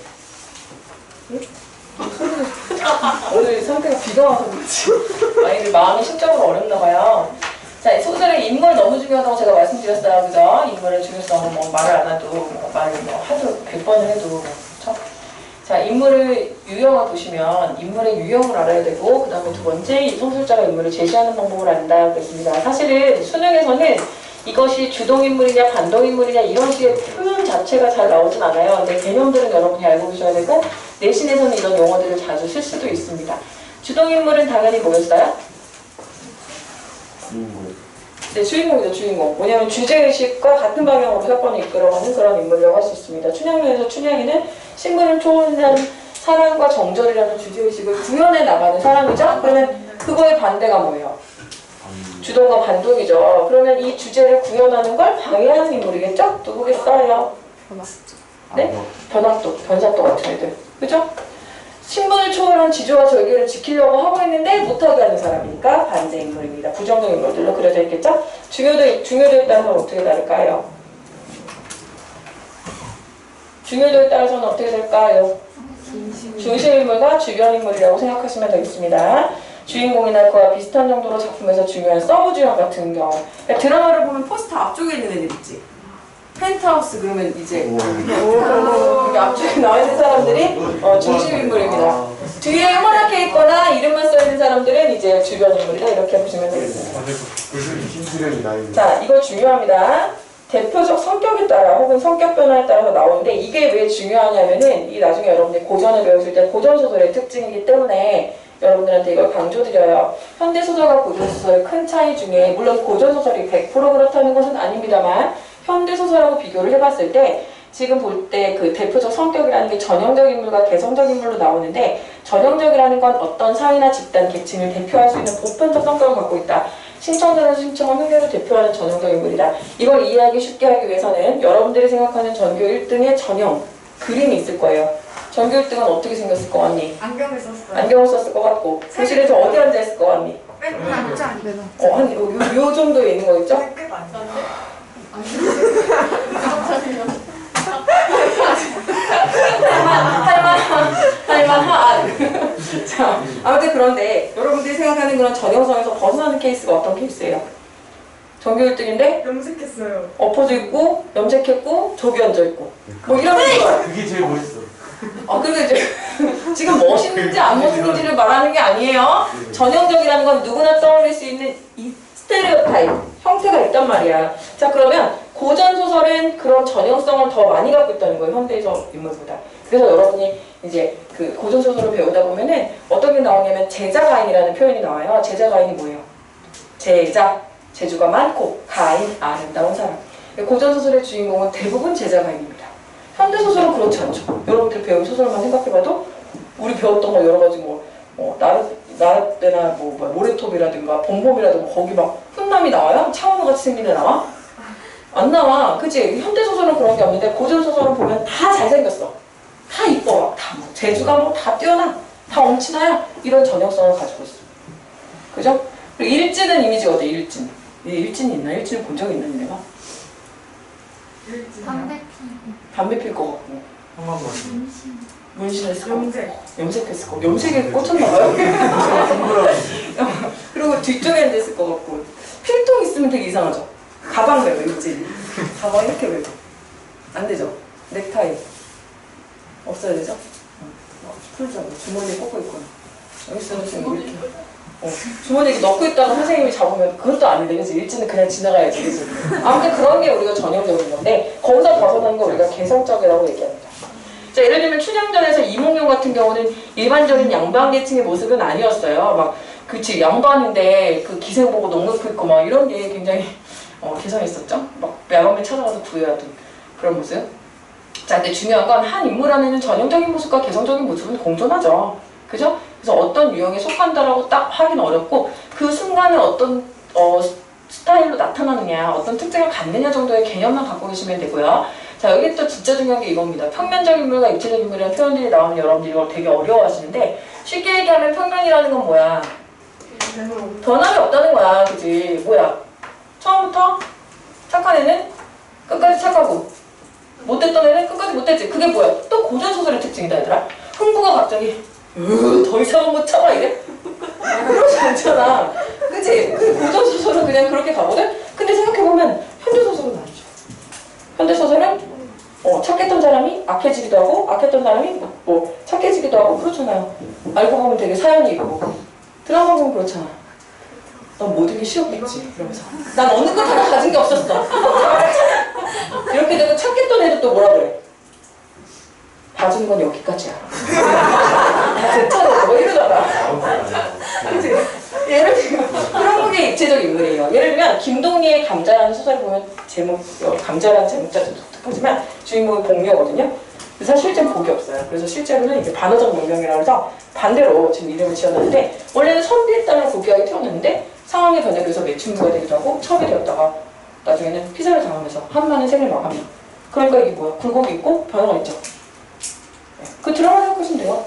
오늘 상태가 비가 와서 그렇지. 아이들 마음이 심적으로 어렵나 봐요. 자, 소설의 인물 너무 중요하다고 제가 말씀드렸어요. 그죠? 인물의 중요성은 뭐 말을 안 해도, 말을 뭐 하도 100번을 해도, 그렇죠? 자, 인물의 유형을 보시면 인물의 유형을 알아야 되고, 그 다음에 두 번째, 이 소설자가 인물을 제시하는 방법을 안다 그랬습니다. 사실은 수능에서는 이것이 주동인물이냐 반동인물이냐 이런 식의 표현 자체가 잘 나오진 않아요. 근데 개념들은 여러분이 알고 계셔야 되고, 내신에서는 이런 용어들을 자주 쓸 수도 있습니다. 주동인물은 당연히 뭐였어요? 네, 주인공이죠, 주인공. 뭐냐면 주제의식과 같은 방향으로 사건을 이끌어가는 그런 인물이라고 할 수 있습니다. 춘향면에서 춘향이는 신분을 초월한 사랑과 정절이라는 주제의식을 구현해 나가는 사람이죠? 그러면 그거의 반대가 뭐예요? 주동과 반동이죠. 그러면 이 주제를 구현하는 걸 방해하는 인물이겠죠? 누구겠어요? 네? 변화도, 변사도 같은 애들. 그죠? 신분을 초월한 지조와 절개를 지키려고 하고 있는데 못하게 하는 사람이니까 반대 인물입니다. 부정적 인물들로 그려져 있겠죠? 중요도에 따라서 어떻게 다를까요? 중요도에 따라서는 어떻게 될까요? 중심 인물과 주변 인물이라고 생각하시면 되겠습니다. 주인공이나 그와 비슷한 정도로 작품에서 중요한 서브 주연 같은 경우. 그러니까 드라마를 보면 포스터 앞쪽에 있는 애들 있지? 펜트하우스 그러면 이제 여기 앞쪽에 나와 있는 사람들이 중심 인물입니다. 뒤에 허락해 있거나 이름만 써 있는 사람들은 이제 주변 인물이다 이렇게 보시면 되겠습니다. 김수련이 나이. 자, 이거 중요합니다. 대표적 성격에 따라 혹은 성격 변화에 따라서 나오는데 이게 왜 중요하냐면은 이 나중에 여러분들이 고전을 배우실 때 고전소설의 특징이기 때문에 여러분들한테 이걸 강조드려요. 현대소설과 고전소설의 큰 차이 중에 물론 고전소설이 100% 그렇다는 것은 아닙니다만 현대소설하고 비교를 해봤을 때 지금 볼 때 그 대표적 성격이라는 게 전형적 인물과 개성적 인물로 나오는데 전형적이라는 건 어떤 사회나 집단, 계층을 대표할 수 있는 보편적 성격을 갖고 있다. 신청자에서 신청한 흥계를 대표하는 전형적 인물이다. 이걸 이해하기 쉽게 하기 위해서는 여러분들이 생각하는 전교 1등의 전형, 그림이 있을 거예요. 전교 1등은 어떻게 생겼을 것 같니? 안경을 썼어요. 안경을 썼을 것 같고 교실에서 어디 앉아있을 것 같니? 맨 앞장. 한 요 정도에 있는 거겠죠? 끝 아니야? 할만한. 자, 아무튼 그런데 여러분들이 생각하는 그런 전형성에서 벗어나는 케이스가 어떤 케이스예요? 전교 1등인데 염색했어요. 엎어져 있고 염색했고 저기 앉아 있고 뭐 이런 거. 그게 제일 멋있어. 그리고 이제 지금 멋있는지 안 멋있는지를 말하는 게 아니에요. 전형적이라는 건 누구나 떠올릴 수 있는 이 스테레오타입 형태가 있단 말이야. 자, 그러면 고전 소설은 그런 전형성을 더 많이 갖고 있다는 거예요. 현대적 인물보다. 그래서 여러분이 이제 그 고전 소설을 배우다 보면은 어떤 게 나오냐면 제자가인이라는 표현이 나와요. 제자가인이 뭐예요? 제자, 재주가 많고 가인, 아름다운 사람. 고전 소설의 주인공은 대부분 제자가인입니다. 현대 소설은 그렇지 않죠. 여러분들 배운 소설만 생각해봐도 우리 배웠던 거 여러 가지 나라떼나 모래톱이라든가 봄봄이라든가 거기 막 훈남이 나와요? 차은우 같이 생긴 애 나와? 안 나와. 그치? 현대 소설은 그런 게 없는데 고전 소설은 보면 다 잘생겼어. 다 이뻐. 다 재주가 다 뛰어나. 다 엄친아야. 이런 전형성을 가지고 있어. 그죠? 그리고 일진은 이미지가 어때? 일진. 일진이 있나? 일진을 본 적이 있나? 내가? 담배 필 것 같고. 한번만. 문신했을 거. 염색했을 거. 아, 염색에 꽂혔나봐요? 그리고 뒤쪽에 앉아있을 것 같고. 필통 있으면 되게 이상하죠? 가방 메고 있지? 가방 이렇게 메고. 안 되죠? 넥타이. 없어야 되죠? 풀죠. 주머니에 꽂고 있거나. 여기 있으면 이렇게. 주머니에 넣고 있다가 선생님이 잡으면 그것도 아닌데, 그치? 일진은 그냥 지나가야지, 그치? 아무튼 그런 게 우리가 전형적인 건데, 거기서 벗어나는 거 우리가 개성적이라고 얘기합니다. 자, 예를 들면 춘향전에서 이몽룡 같은 경우는 일반적인 양반계층의 모습은 아니었어요. 막, 그치, 양반인데 그 기생 보고 넉넉히 있고 막 이런 게 굉장히 개성이 있었죠? 막 야밤에 찾아가서 구애하던 그런 모습. 자, 근데 중요한 건 한 인물 안에는 전형적인 모습과 개성적인 모습은 공존하죠. 그죠? 그래서 어떤 유형에 속한다라고 딱 하긴 어렵고 그 순간에 어떤 스타일로 나타나느냐, 어떤 특징을 갖느냐 정도의 개념만 갖고 계시면 되고요. 자, 여기 또 진짜 중요한 게 이겁니다. 평면적 인물과 입체적 인물이라는 표현들이 나오면 여러분들이 이걸 되게 어려워하시는데 쉽게 얘기하면 평면이라는 건 뭐야? 변함이 없다는 거야. 그지? 뭐야? 처음부터 착한 애는 끝까지 착하고 못됐던 애는 끝까지 못됐지. 그게 뭐야? 또 고전소설의 특징이다, 얘들아. 흥부가 갑자기 더 이상은 못 참아 이래? 그러지 않잖아. 그치? 고전소설은 그냥 그렇게 가거든? 근데 생각해보면 현대소설은 아니죠. 현대소설은 착했던 사람이 악해지기도 하고 악했던 사람이 착해지기도 하고 그렇잖아요. 알고 보면 되게 사연이 있고 드라마 보면 그렇잖아. 넌 모든 게 쉬웠겠지. 그러면서 난 어느 것 하나 가진 게 없었어. 이렇게 되고 착했던 애도 또 뭐라 그래? 봐준 건 여기까지야. 다 됐잖아. 뭐 이러잖아. 그치? 예를 들면 그런 게 입체적 인물이에요. 예를 들면 김동리의 감자라는 소설을 보면 제목, 감자라는 제목자도 독특하지만 주인공이 복녀거든요. 사실 실제는 복이 없어요. 그래서 실제로는 이게 반어적 문명이라고 해서 반대로 지금 이름을 지어놨는데 원래는 선비에 따라 고귀하게 태어났는데 상황이 변해서 매춘부가 되기도 하고 첩이 되었다가 나중에는 피살을 당하면서 한많은 생을 마감해요. 그러니까 이게 뭐야? 굴곡이 있고 변화가 있죠. 그 드라마 생각하시면 돼요.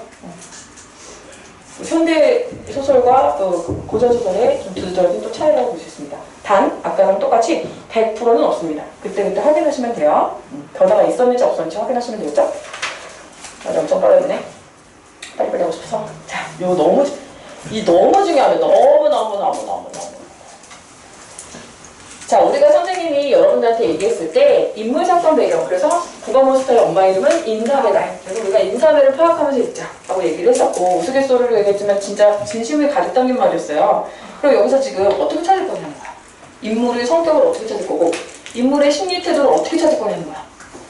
현대 소설과 또 고전 소설의 좀 두드러진 또 차이라고 볼 수 있습니다. 단 아까랑 똑같이 100%는 없습니다. 그때 확인하시면 돼요. 변화가 있었는지 없었는지 확인하시면 되겠죠? 아, 엄청 빠르네. 빨리빨리 하고 싶어서. 자, 이거 너무 중요하면 너무. 자, 우리가 선생님이 여러분들한테 얘기했을 때 인물 사건 배경, 그래서 국어몬스터의 엄마 이름은 인사배다. 그래서 우리가 인사배를 파악하면서 읽자 라고 얘기를 했었고 우스갯소리로 얘기했지만 진짜 진심을 가득 담긴 말이었어요. 그럼 여기서 지금 어떻게 찾을 거냐는 거야. 인물의 성격을 어떻게 찾을 거고 인물의 심리 태도를 어떻게 찾을 거냐는 거야.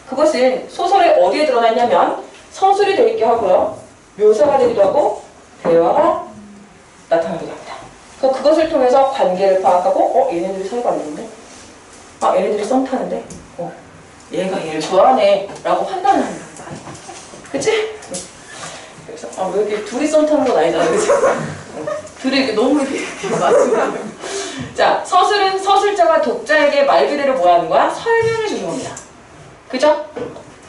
그것은 소설에 어디에 드러나 있냐면 서술이 되어 있게 하고요. 묘사가 되기도 하고 대화가 나타나기도 합니다. 그래서 그것을 통해서 관계를 파악하고 얘네들이 사이가 안 좋은데? 얘네들이 썸 타는데? 얘가 얘를 좋아하네 라고 판단을 합니다. 그치? 그래서 왜 이렇게 둘이 썸 타는 건 아니잖아. 그치? 둘이 이렇게 너무 이렇게 맞추면 자, 서술은 서술자가 독자에게 말 그대로 뭐 하는 거야? 설명해 주는 겁니다. 그죠?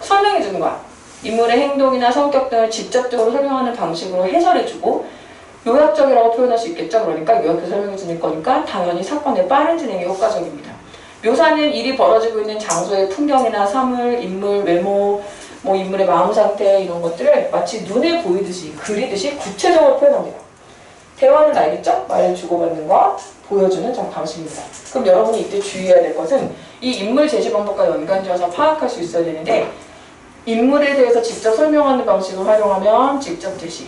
설명해 주는 거야. 인물의 행동이나 성격 등을 직접적으로 설명하는 방식으로 해설해주고 요약적이라고 표현할 수 있겠죠. 그러니까 요약해서 설명해 주는 거니까 당연히 사건의 빠른 진행이 효과적입니다. 묘사는 일이 벌어지고 있는 장소의 풍경이나 사물, 인물, 외모, 뭐 인물의 마음 상태 이런 것들을 마치 눈에 보이듯이 그리듯이 구체적으로 표현합니다. 대화는 알겠죠? 말을 주고받는 거 보여주는 방식입니다. 그럼 여러분이 이때 주의해야 될 것은 이 인물 제시 방법과 연관지어서 파악할 수 있어야 되는데 인물에 대해서 직접 설명하는 방식을 활용하면 직접 제시,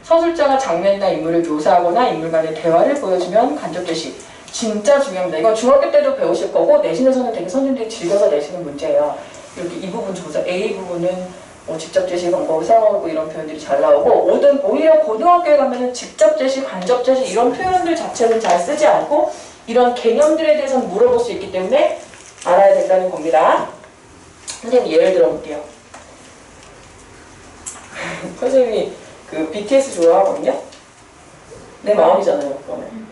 서술자가 장면이나 인물을 묘사하거나 인물 간의 대화를 보여주면 간접 제시. 진짜 중요합니다. 이건 중학교 때도 배우실 거고 내신에서는 되게 선생님들이 즐겨서 내시는 문제예요. 이렇게 이 부분 중에서 A 부분은 직접 제시 방법을 사용하고 이런 표현들이 잘 나오고 오히려 고등학교에 가면은 직접 제시, 간접 제시 이런 표현들 자체는 잘 쓰지 않고 이런 개념들에 대해서는 물어볼 수 있기 때문에 알아야 된다는 겁니다. 선생님 예를 들어 볼게요. 선생님이 그 BTS 좋아하거든요? 내 마음이잖아요, 그러면.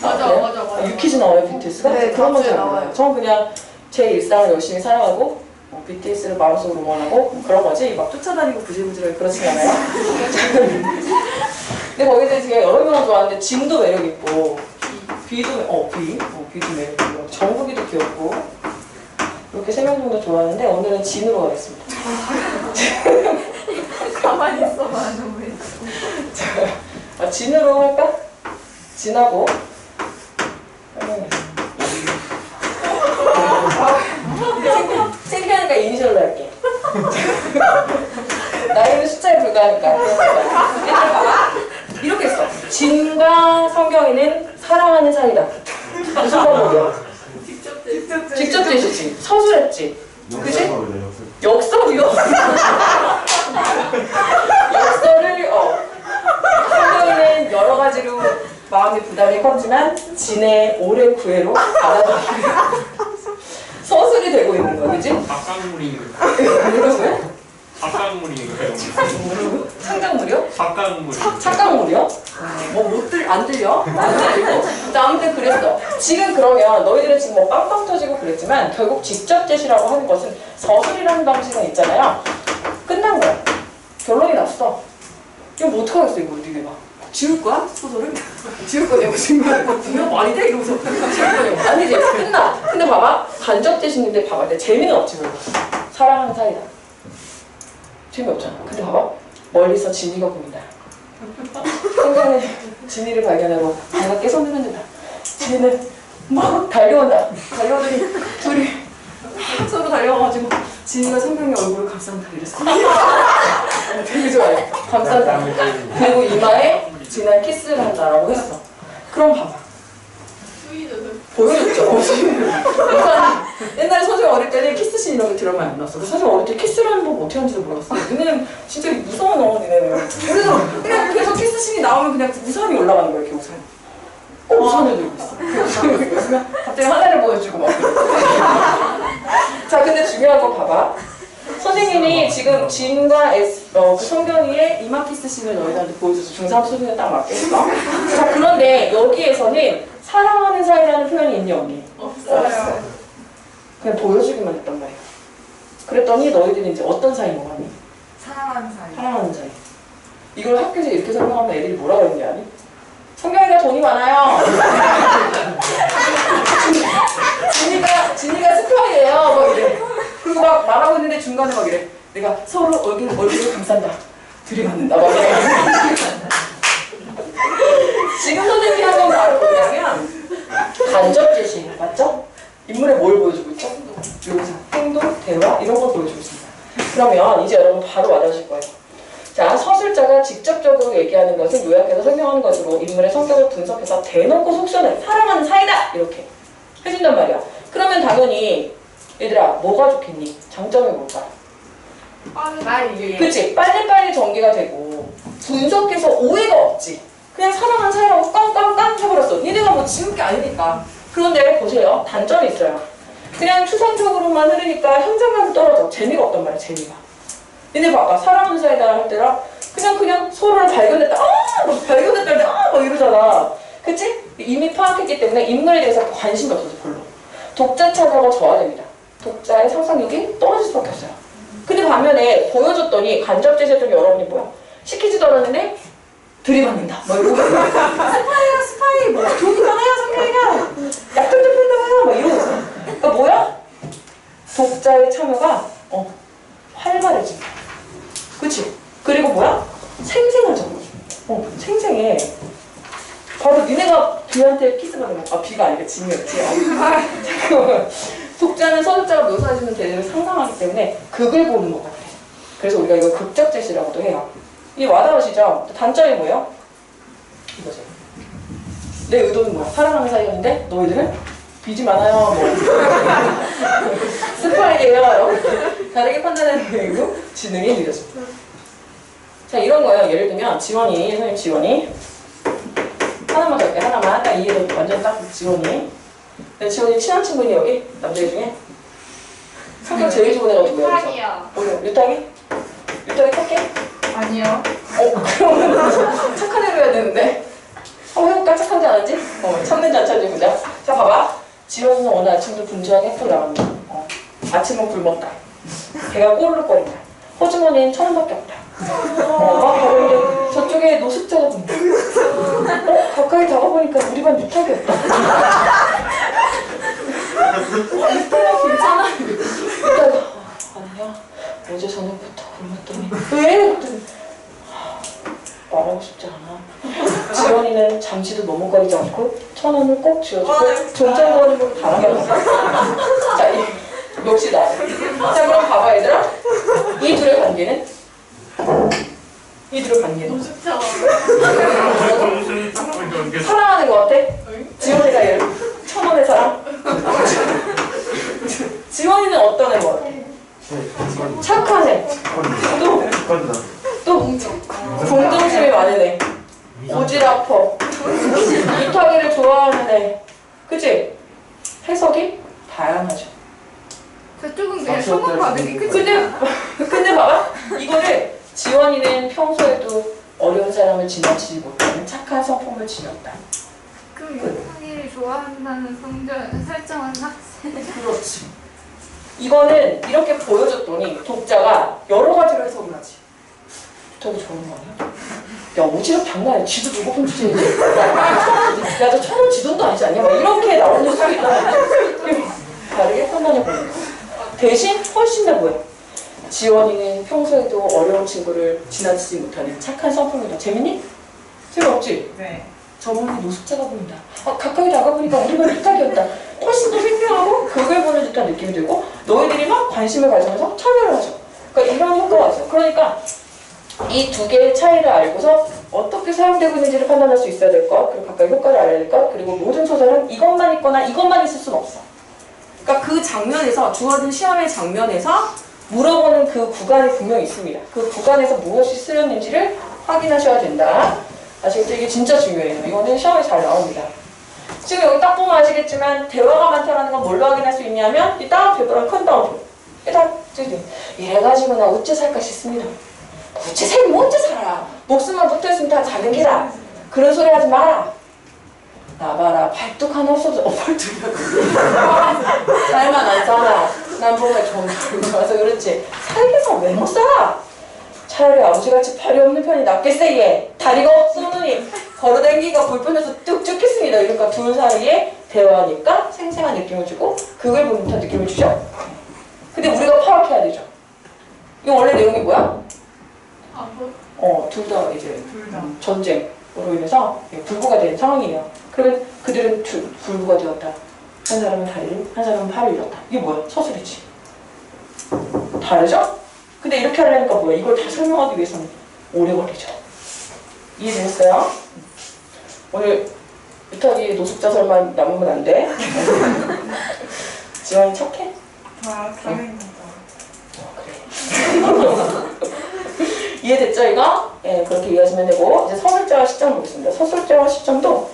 맞아. 유퀴즈 나와요, BTS가? 네, 그런 건 잘 나와요. 몰라요. 저는 그냥 제 일상을 열심히 살아가고 BTS를 마음속으로 응원하고 그런 거지 막 쫓아다니고 부질부질하게 그렇진 않아요. 근데 거기서 제가 여러 명을 좋아하는데 진도 매력있고 비도 매력있고 정국이도 귀엽고 이렇게 3명 정도 좋아하는데 오늘은 진으로 가겠습니다. 가만히 있어봐, 너무. 진으로 할까? 진하고 창피하니까 이니셜로 할게. 나이는 숫자에 불과하니까. 얘들아 봐봐. 이렇게 써. 진과 성경이는 사랑하는 사이다. 무슨 방법이야? 직접 제시지. 서술했지. 그치? 역설이요? 역설을 성경이는 여러 가지로 마음의 부담이 컸지만 진의 오랜 구애로 받아들이게 서술이 되고 있는 거야, 그치? 삭강물인가요? 삭강물인가요? 창작물이요? 삭강물. 착각물이요? 안 들려? 안 들리고. 아무튼 그랬어. 지금 그러면 너희들은 지금 뭐 빵빵 터지고 그랬지만 결국 직접 제시라고 하는 것은 서술이라는 방식은 있잖아요. 끝난 거야. 결론이 났어. 이거 뭐 어떡하겠어, 이거 니네 막. 지울 거야? 소설을? 지울 거냐고 지금 분명 말이 돼? 이러면서 지울 거냐고. 아니지, 끝나. 근데 봐봐. 간접 제시인데 봐봐. 근데 재미는 없지, 별로. 사랑하는 사이다. 재미없잖아. 근데 봐봐. 멀리서 진이가 보인다. 성경에 진이를 발견하고 반갑게 손을 흔든다. 진이는 막 달려온다. 달려오더니 둘이 서로 달려와가지고 진이가 성경의 얼굴을 감싼다 이랬어. 되게 좋아해. 감싼다. 그리고 이마에 진아 키스를 한다라고 했어. 그럼 봐봐. 보여줬죠. 우선 옛날에 선생님 어릴 때는 키스씬 이런 거 드라마에 안 나왔어. 선생님 어릴 때 키스라는 법 어떻게 하는지도 몰랐어. 니네는 진짜 무서워 너 니네는. 그래서 그냥 계속 키스씬이 나오면 그냥 우산이 올라가는 거야 이렇게 우산이. 우산을 들고 있어. 우산을 들고 있으면 갑자기 하나를 보여주고 막. 자 근데 중요한 거 봐봐. 선생님 지훈이 지금 진과 그 성경이의 이마키스 씬을 너희들한테 보여줘서 중3 수준에 딱 맞겠어? 자, 그런데 여기에서는 사랑하는 사이라는 표현이 있니 없니? 없어요. 그냥 보여주기만 했단 말이야. 그랬더니 너희들이 이제 어떤 사이인 거 같니? 사랑하는 사이. 사랑하는 사이. 이걸 학교에서 이렇게 설명하면 애들이 뭐라고 했냐 아니? 성경이가 돈이 많아요. 진이가 스파이예요. 막 이래. 그리고 막 말하고 있는데 중간에 막 이래. 내가 서로 얼굴을 감싼다. 들이받는다. 막 이래. 지금 선생님이 한 건 바로 뭐냐면 간접 제시. 맞죠? 인물에 뭘 보여주고 있죠? 묘사, 행동, 대화 이런 걸 보여주고 있습니다. 그러면 이제 여러분 바로 와닿으실 거예요. 자, 서술자가 직접적으로 얘기하는 것을 요약해서 설명하는 것으로 인물의 성격을 분석해서 대놓고 속전을 사랑하는 사이다! 이렇게 해준단 말이야. 그러면 당연히 얘들아 뭐가 좋겠니? 장점이 뭘까? 빨리. 그치? 빨리빨리 전개가 되고 분석해서 오해가 없지. 그냥 사랑하는 사이라고 깡깡깡 해버렸어. 니네가 뭐 지울 게 아니니까. 그런데 보세요. 단점이 있어요. 그냥 추상적으로만 흐르니까 현장감이 떨어져. 재미가 없단 말이야. 재미가. 니네 봐봐. 사랑하는 사이다 할 때랑 그냥 서로를 발견했다. 뭐 발견했다. 뭐 이러잖아. 그치? 이미 파악했기 때문에 인물에 대해서 관심이 없어서 별로. 독자 차가가 저하됩니다. 독자의 상상력이 떨어질 수밖에 없어요. 근데 반면에 보여줬더니 간접 제시했더니 여러분이 뭐야? 시키지도 않았는데 들이받는다. 뭐 이러고 스파이 뭐 돈이 많아요 성경이가 약점 잡힌다고요. 막 이러고 있어. 그러니까 뭐야? 독자의 참여가 활발해진다. 그치? 그리고 뭐야? 생생하죠. 생생해. 바로 니네가 비한테 키스받는 거. 비가 아니라 진이었지. 잠깐만. 독자는 서술자가 묘사해주는 대를 상상하기 때문에 극을 보는 것 같아. 그래서 우리가 이걸 극적 제시라고도 해요. 이 와닿으시죠? 단점이 뭐예요? 이거죠. 내 의도는 뭐야? 사랑하는 사이였는데 너희들은 빚이 많아요. 뭐 스파이예요. 다르게 판단해내고 지능이 느려집니다. 자, 이런 거예요. 예를 들면 선생님 지원이 하나만 더 할게. 하나만. 딱 이해도 완전 딱 지원이. 지원이 친한 친구니 여기? 남자애 중에? 성격 제일 좋은 애가 누구야? 유탁이요. 유탁이? 유탁이 탈게? 아니요. 그러면 착한 애로 해야 되는데. 해볼까? 착한지 안 한지? 참는지 안 참는지 보자. 자, 봐봐. 지원이는 오늘 아침도 분주하게 학교 나갑니다. 아침은 굶었다. 배가 꼬르륵거린다. 호주머니엔 1,000원밖에 없다. 막 가는데 저쪽에 노숙자가 본다. 가까이 다가보니까 우리 반 유탁이었다. 유탁아 괜찮아? 유탁아 아니야. 어제 저녁부터 굶었더니 왜? 그랬더니 말하고 싶지 않아. 지원이는 잠시도 머뭇거리지 않고 1,000원을 꼭 쥐어주고 종전거리고 달아갔어. 자, 역시 나. 자, 그럼 봐봐 얘들아. 이 둘의 관계는? 사랑하는 거 같아? 지원이가 얘를 1,000원의 사랑? 지원이는 어떤 애인 거 같아? 착한 애. 또 동정심이 많은 애. 오지랖퍼. 이타기를 좋아하는 애. 그치? 해석이 다양하죠. 저쪽은 그냥 성공 받은 게 끝이야. 근데 봐봐. 이거를 지원이는 평소에도 어려운 사람을 지나치지 못하는 착한 성품을 지녔다. 그럼 유탁이를 좋아한다는 설정은 학생. 그렇지. 이거는 이렇게 보여줬더니 독자가 여러 가지로 해석을 하지. 되게 좋은 거 아니야? 야, 오지랖 장난 아니야. 지도 누구분 주제지? 야, 저 1,000원 지 돈도 아니지 않냐? 막 이렇게 나오는 수도 있다. 다르게 판단해보는 거. 대신 훨씬 더 뭐야? 지원이는 평소에도 어려운 친구를 지나치지 못하는 착한 성품이다. 재밌니? 재미없지? 네. 저번에 노숙자가 보인다. 가까이 다가보니까 우리가 유탁이었다. 훨씬 더 생생하고 극을 보는 듯한 느낌이 들고 너희들이 막 관심을 가지면서 참여를 하죠. 그러니까 이런 효과가 있어. 그러니까 이 두 개의 차이를 알고서 어떻게 사용되고 있는지를 판단할 수 있어야 될 것, 그리고 각각 효과를 알아야 될 것, 그리고 모든 소설은 이것만 있거나 이것만 있을 수는 없어. 그러니까 그 장면에서, 주어진 시험의 장면에서 물어보는 그 구간이 분명히 있습니다. 그 구간에서 무엇이 쓰였는지를 확인하셔야 된다. 아시겠죠? 이게 진짜 중요해요. 이거는 시험에 잘 나옵니다. 지금 여기 딱 보면 아시겠지만 대화가 많다는 건 뭘로 확인할 수 있냐면 이 따옴표랑 큰 따옴표. 이래가지고 나 어째 살까 싶습니다. 어째 살기 뭐 어째 살아. 목숨만 붙어있으면 다 작은 기라. 그런 소리 하지 마라. 나봐라 팔뚝 하나 없어져. 팔뚝이야. 살만 안 살아. 난 보면 좀 좋아서 그렇지. 살겠어 왜 못 살아. 차라리 아버지같이 팔이 없는 편이 낫겠어. 얘 다리가 없으니 걸어다니기가 불편해서 뚝 죽겠습니다. 이러니까 둘 사이에 대화하니까 생생한 느낌을 주고 그걸 보는 듯한 느낌을 주죠. 근데 우리가 파악해야 되죠. 이거 원래 내용이 뭐야? 둘 다 이제 전쟁으로 인해서 불구가 된 상황이에요. 그러면 그들은 불구가 되었다. 한 사람은 다리를, 한 사람은 팔을 잃었다. 이게 뭐야? 서술이지. 다르죠? 근데 이렇게 하려니까 뭐야? 이걸 다 설명하기 위해서는 오래 걸리죠. 이해되셨어요? 오늘 유탁이 노숙자설만 남으면 안 돼. 지원이 착해? 당연히. 이해됐죠 이거? 예, 그렇게 이해하시면 되고 이제 서술자와 시점 보겠습니다. 서술자와 시점도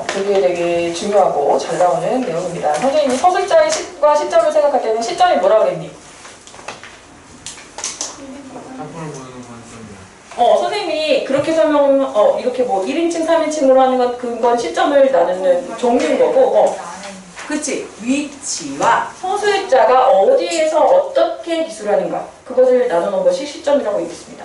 되게 중요하고 잘 나오는 내용입니다. 선생님이 서술자의 시과 시점을 생각할 때는 시점이 뭐라고 그랬니? 작품을 보는 관점이야. 선생님이 그렇게 이렇게 뭐 1인칭, 3인칭으로 하는 건 그건 시점을 나누는 종류인 거고 그치? 위치와 서술자가 어디에서 어떻게 기술하는가 그것을 나누는 것이 시점이라고 얘기했습니다.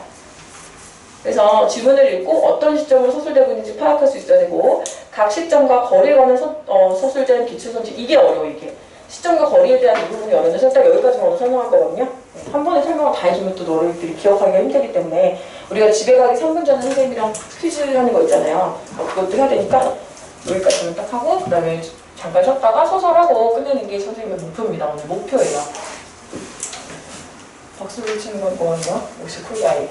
그래서 지문을 읽고 어떤 시점으로 서술되고 있는지 파악할 수 있어야 되고 각 시점과 거리에 관한 서술자는 기출선지 이게 어려워 이게. 시점과 거리에 대한 이 부분이 어려운데 딱 여기까지만 오늘 설명할 거거든요. 한 번에 설명을 다 해주면 또 너희들이 기억하기가 힘들기 때문에 우리가 집에 가기 3분 전에 선생님이랑 퀴즈 하는 거 있잖아요. 그것도 해야 되니까 여기까지만 딱 하고 그 다음에 잠깐 쉬었다가 소설하고 끝내는 게 선생님의 목표입니다. 오늘 목표예요. 박수를 치는 건 뭐하냐? 역시 쿨가이.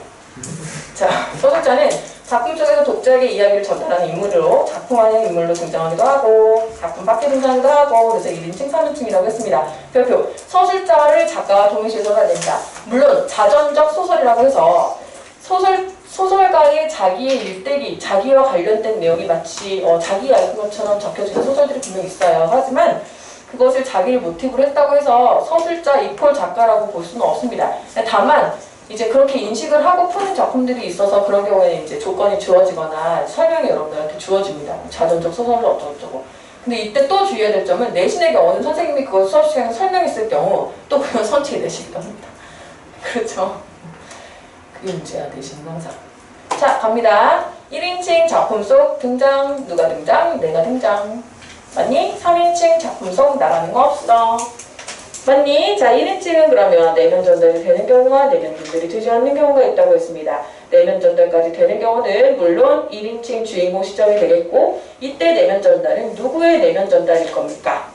자, 서술자는 작품 속에서 독자에게 이야기를 전달하는 인물로 작품 안에 인물로 등장하기도 하고 작품 밖에 등장하기도 하고 그래서 1인칭, 3인칭이라고 했습니다. 별표, 서술자를 작가와 동시에 소설된다. 물론 자전적 소설이라고 해서 소설가의 자기의 일대기, 자기와 관련된 내용이 마치 자기 이야기인 것처럼 적혀지는 소설들이 분명히 있어요. 하지만 그것을 자기를 모티브로 했다고 해서 서술자 이퀄 작가라고 볼 수는 없습니다. 다만 이제 그렇게 인식을 하고 푸는 작품들이 있어서 그런 경우에는 이제 조건이 주어지거나 설명이 여러분들한테 주어집니다. 자전적 소설로 어쩌고저쩌고. 근데 이때 또 주의해야 될 점은 내신의 경우는 선생님이 그걸 수업 시간에 설명했을 경우 또 그건 선체에 내시기도 합니다. 그렇죠? 그게 문제야, 내신은 항상. 자, 갑니다. 1인칭 작품 속 등장, 누가 등장? 내가 등장. 맞니? 3인칭 작품 속 나라는 거 없어. 맞니? 자, 1인칭은 그러면 내면 전달이 되는 경우와 내면 전달이 되지 않는 경우가 있다고 했습니다. 내면 전달까지 되는 경우는 물론 1인칭 주인공 시점이 되겠고 이때 내면 전달은 누구의 내면 전달일 겁니까?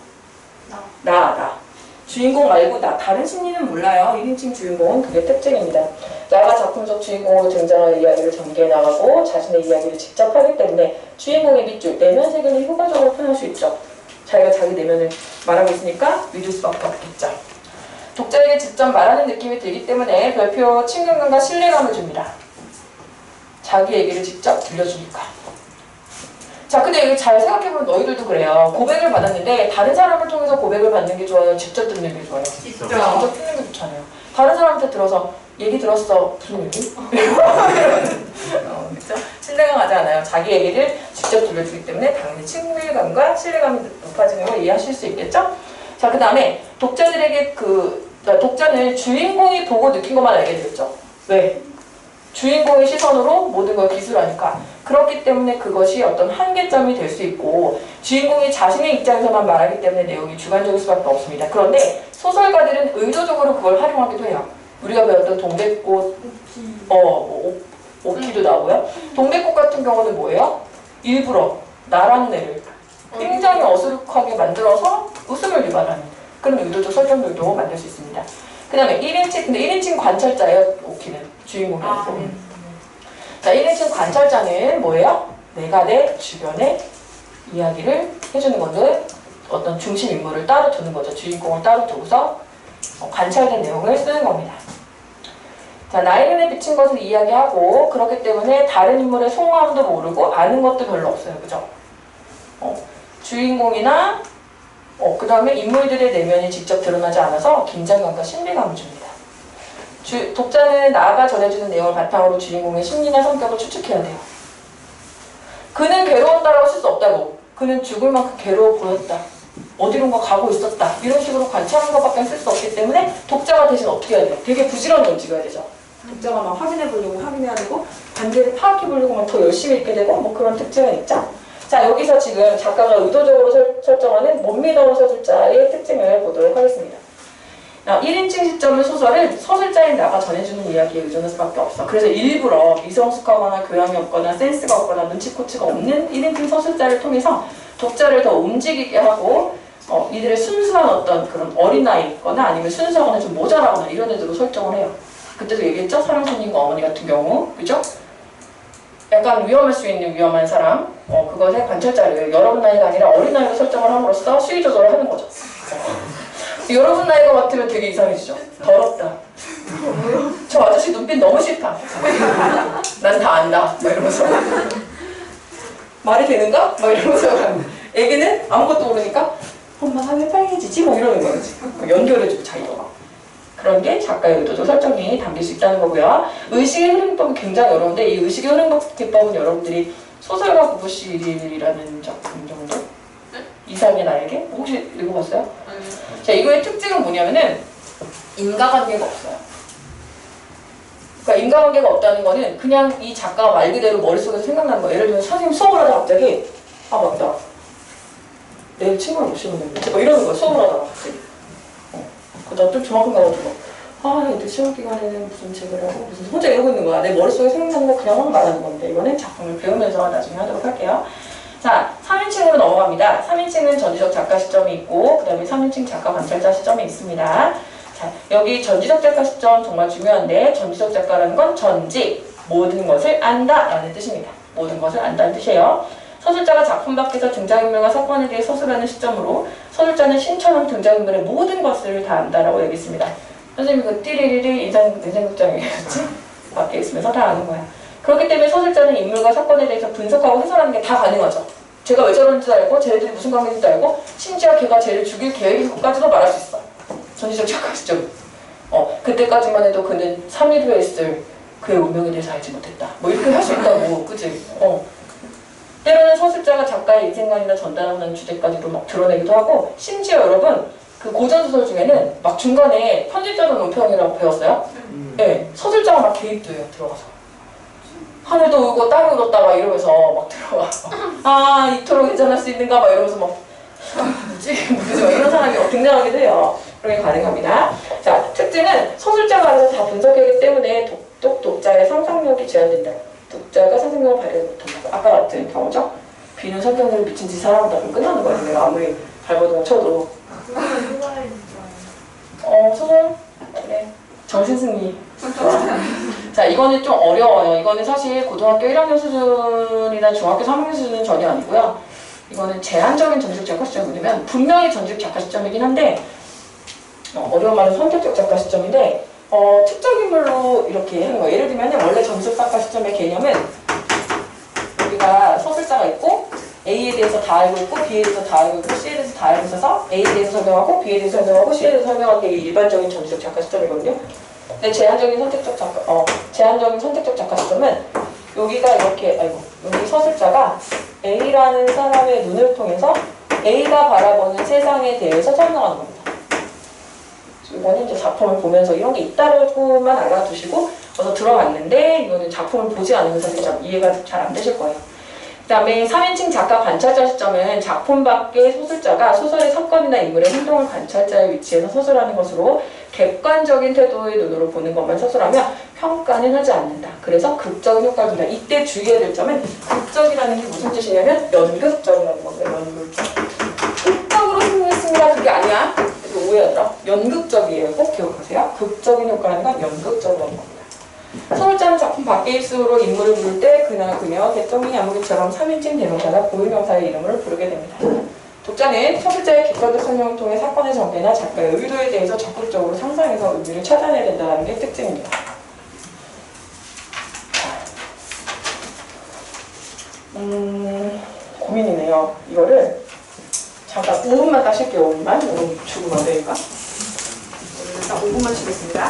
나. 주인공 말고 나. 다른 심리는 몰라요. 1인칭 주인공은 그게 특징입니다. 나가 작품 속 주인공으로 등장하는 이야기를 전개해 나가고 자신의 이야기를 직접 하기 때문에 주인공의 밑줄, 내면 세계를 효과적으로 표현할 수 있죠. 자기가 자기 내면을 말하고 있으니까 믿을 수밖에 없겠죠. 독자에게 직접 말하는 느낌이 들기 때문에 별표 친근감과 신뢰감을 줍니다. 자기 얘기를 직접 들려주니까. 자, 근데 여기 잘 생각해보면 너희들도 그래요. 고백을 받았는데 다른 사람을 통해서 고백을 받는 게 좋아요? 직접 듣는 게 좋아요? 직접 듣는 게 좋잖아요. 다른 사람한테 들어서 얘기 들었어. 무슨 얘기? 그렇죠? 신뢰가 가지 않아요. 자기 얘기를 직접 들려주기 때문에 당연히 친밀감과 신뢰감이 높아지는 걸 이해하실 수 있겠죠? 자, 그 다음에 독자들에게 독자는 주인공이 보고 느낀 것만 알게 되겠죠? 왜? 주인공의 시선으로 모든 걸 기술하니까. 그렇기 때문에 그것이 어떤 한계점이 될 수 있고 주인공이 자신의 입장에서만 말하기 때문에 내용이 주관적일 수밖에 없습니다. 그런데 소설가들은 의도적으로 그걸 활용하기도 해요. 우리가 배웠던 동백꽃, 오키도 나오고요. 동백꽃 같은 경우는 뭐예요? 일부러 나라는 애를 굉장히 어수룩하게 만들어서 웃음을 유발하는 그런 의도적 설정들도 만들 수 있습니다. 그 다음에 1인칭, 근데 1인칭 관찰자예요, 오키는. 주인공이 아니고. 자, 1인칭 관찰자는 뭐예요? 내가 내 주변에 이야기를 해주는 건데 어떤 중심 인물을 따로 두는 거죠. 주인공을 따로 두고서 관찰된 내용을 쓰는 겁니다. 자, 나의 눈에 비친 것을 이야기하고 그렇기 때문에 다른 인물의 속마음도 모르고 아는 것도 별로 없어요. 그죠? 주인공이나 그 다음에 인물들의 내면이 직접 드러나지 않아서 긴장감과 신비감을 줍니다. 독자는 나아가 전해주는 내용을 바탕으로 주인공의 심리나 성격을 추측해야 돼요. 그는 괴로웠다라고 쓸 수 없다고. 그는 죽을 만큼 괴로워 보였다. 어디론가 가고 있었다. 이런 식으로 관찰하는 것밖에 쓸 수 없기 때문에 독자가 대신 어떻게 해야 돼요? 되게 부지런히 움직여야 되죠. 독자가 막 확인해 보려고 확인해야 되고 관계를 파악해 보려고 막 더 열심히 읽게 되고 뭐 그런 특징은 있죠. 자, 여기서 지금 작가가 의도적으로 설정하는 못 믿어온 서술자의 특징을 보도록 하겠습니다. 1인칭 시점은 소설은 서술자인 나가 전해주는 이야기에 의존할 수밖에 없어. 그래서 일부러 미성숙하거나 교양이 없거나 센스가 없거나 눈치코치가 없는 1인칭 서술자를 통해서 독자를 더 움직이게 하고 이들의 순수한 어떤 그런 어린아이거나 아니면 순수하거나 좀 모자라거나 이런 애들로 설정을 해요. 그때도 얘기했죠? 사랑손님과 어머니 같은 경우. 그죠? 약간 위험할 수 있는 위험한 사람, 그것의 관찰자를 여러분 나이가 아니라 어린 나이로 설정을 함으로써 수위 조절을 하는 거죠. 여러분 나이가 같으면 되게 이상해지죠. 더럽다. 저 아저씨 눈빛 너무 싫다. 난 다 안다. 막 이러면서. 말이 되는가? 막 이러면서. 애기는 아무것도 모르니까 엄마 하면 빨개지지? 뭐 이러는 거지. 연결해주고 자기가 막. 그런 게 작가의 의도적 설정이 담길 수 있다는 거고요. 의식의 흐름법은 굉장히 어려운데 이 의식의 흐름법은 여러분들이 소설가 부부실이라는 작품 정도? 이상의 나에게? 혹시 읽어봤어요? 자, 이거의 특징은 뭐냐면은 인과관계가 없어요. 그러니까 인과관계가 없다는 거는 그냥 이 작가가 말 그대로 머릿속에서 생각나는 거예요. 예를 들면 선생님 수업을 하다가 갑자기 맞다. 내일 친구를 못 시켰는데 뭐 이러는 거야. 수업을 하다가 갑자기. 나 좀 저만큼 가가지고 애들 시험 기간에는 무슨 책을 하고 무슨 혼자 이러고 있는 거야. 내 머릿속에 생각나는 거 그냥 막 말하는 건데 이거는 작품을 배우면서 나중에 하도록 할게요. 자, 3인칭으로 넘어갑니다. 3인칭은 전지적 작가 시점이 있고 그 다음에 3인칭 작가 관찰자 시점이 있습니다. 자, 여기 전지적 작가 시점 정말 중요한데 전지적 작가라는 건 전직, 모든 것을 안다 라는 뜻입니다. 모든 것을 안다는 뜻이에요. 서술자가 작품 밖에서 등장인물과 사건에 대해 서술하는 시점으로 서술자는 신처럼 등장인물의 모든 것을 다 안다라고 얘기했습니다. 선생님이 그 띠리리리 인상극장이었지? 밖에 있으면서 다 아는 거야. 그렇기 때문에 서술자는 인물과 사건에 대해서 분석하고 해설하는 게 다 가능하죠. 제가 왜 저러는지도 알고 쟤네들이 무슨 관계인지도 알고 심지어 걔가 쟤를 죽일 계획인지까지도 말할 수 있어. 전지적 작가 시점. 그때까지만 해도 그는 3일 후에 있을 그의 운명에 대해서 알지 못했다. 뭐 이렇게 할 수 있다고. 그치? 때로는 서술자가 작가의 인생관이나 전달하는 주제까지도 막 드러내기도 하고 심지어 여러분 그 고전소설 중에는 막 중간에 편집자도 논평이라고 배웠어요? 네, 서술자가 막 개입도 해요. 들어가서 하늘도 울고 땅이 울었다 막 이러면서 막 들어가 이토록 괜찮을 수 있는가 막 이러면서 막 뭐지? 이런 사람이 등장하기도 해요. 그런 게 가능합니다. 자, 특징은 서술자가 알아서 다 분석하기 때문에 독자의 상상력이 제한된다. 독자가 상상력을 발휘 못한다고. 아까 같은 경우죠. 비는 성경을 미친 듯이 사랑한다. 그럼 끝나는 거예요. 내가 아무리 발버둥을 쳐도. 소설? 네. 정신승리. 자, 이거는 좀 어려워요. 이거는 사실 고등학교 1학년 수준이나 중학교 3학년 수준은 전혀 아니고요. 이거는 제한적인 전지적 작가 시점이면 분명히 전지적 작가 시점이긴 한데 어려운 말은 선택적 작가 시점인데 특정 인물로 이렇게 하는 거예요. 예를 들면 원래 전지적 작가 시점의 개념은 우리가 서술자가 있고 A에 대해서 다 알고 있고 B에 대해서 다 알고 있고 C에 대해서 다 알고 있어서 A에 대해서 설명하고 B에 대해서 설명하고 C에 대해서 설명하는 게 일반적인 전지적 작가 시점이거든요. 근데 제한적인 선택적 작가 시점은 여기가 이렇게 여기 서술자가 A라는 사람의 눈을 통해서 A가 바라보는 세상에 대해서 설명하는 겁니다. 이거는 이제 작품을 보면서 이런 게 있다고만 알아두시고 어서 들어갔는데 이거는 작품을 보지 않으면 사실 좀 이해가 잘 안 되실 거예요. 그 다음에 3인칭 작가 관찰자 시점은 작품 밖의 소설자가 소설의 사건이나 인물의 행동을 관찰자의 위치에서 서술하는 것으로 객관적인 태도의 눈으로 보는 것만 서술하며 평가는 하지 않는다. 그래서 극적인 효과를 준다. 이때 주의해야 될 점은 극적이라는 게 무슨 뜻이냐면 연극적이라는 겁니다. 연극적. 극적으로 승리했습니다. 그게 아니야. 오해하더라. 연극적이에요. 꼭 기억하세요. 극적인 효과라는 건 연극적이라는 겁니다. 서술자는 작품 밖에 입술로 인물을 부를 때 그나 그녀, 개똥이 야무기처럼 3인칭 대명사나 고유명사의 이름을 부르게 됩니다. 독자는 서술자의 객관적 설명을 통해 사건의 전개나 작가의 의도에 대해서 적극적으로 상상해서 의미를 찾아내야 된다는 게 특징입니다. 고민이네요. 이거를 잠깐 5분만 딱 쉴게요. 5분만. 5분 죽으면 안 되니까. 일단 5분만 쉬겠습니다.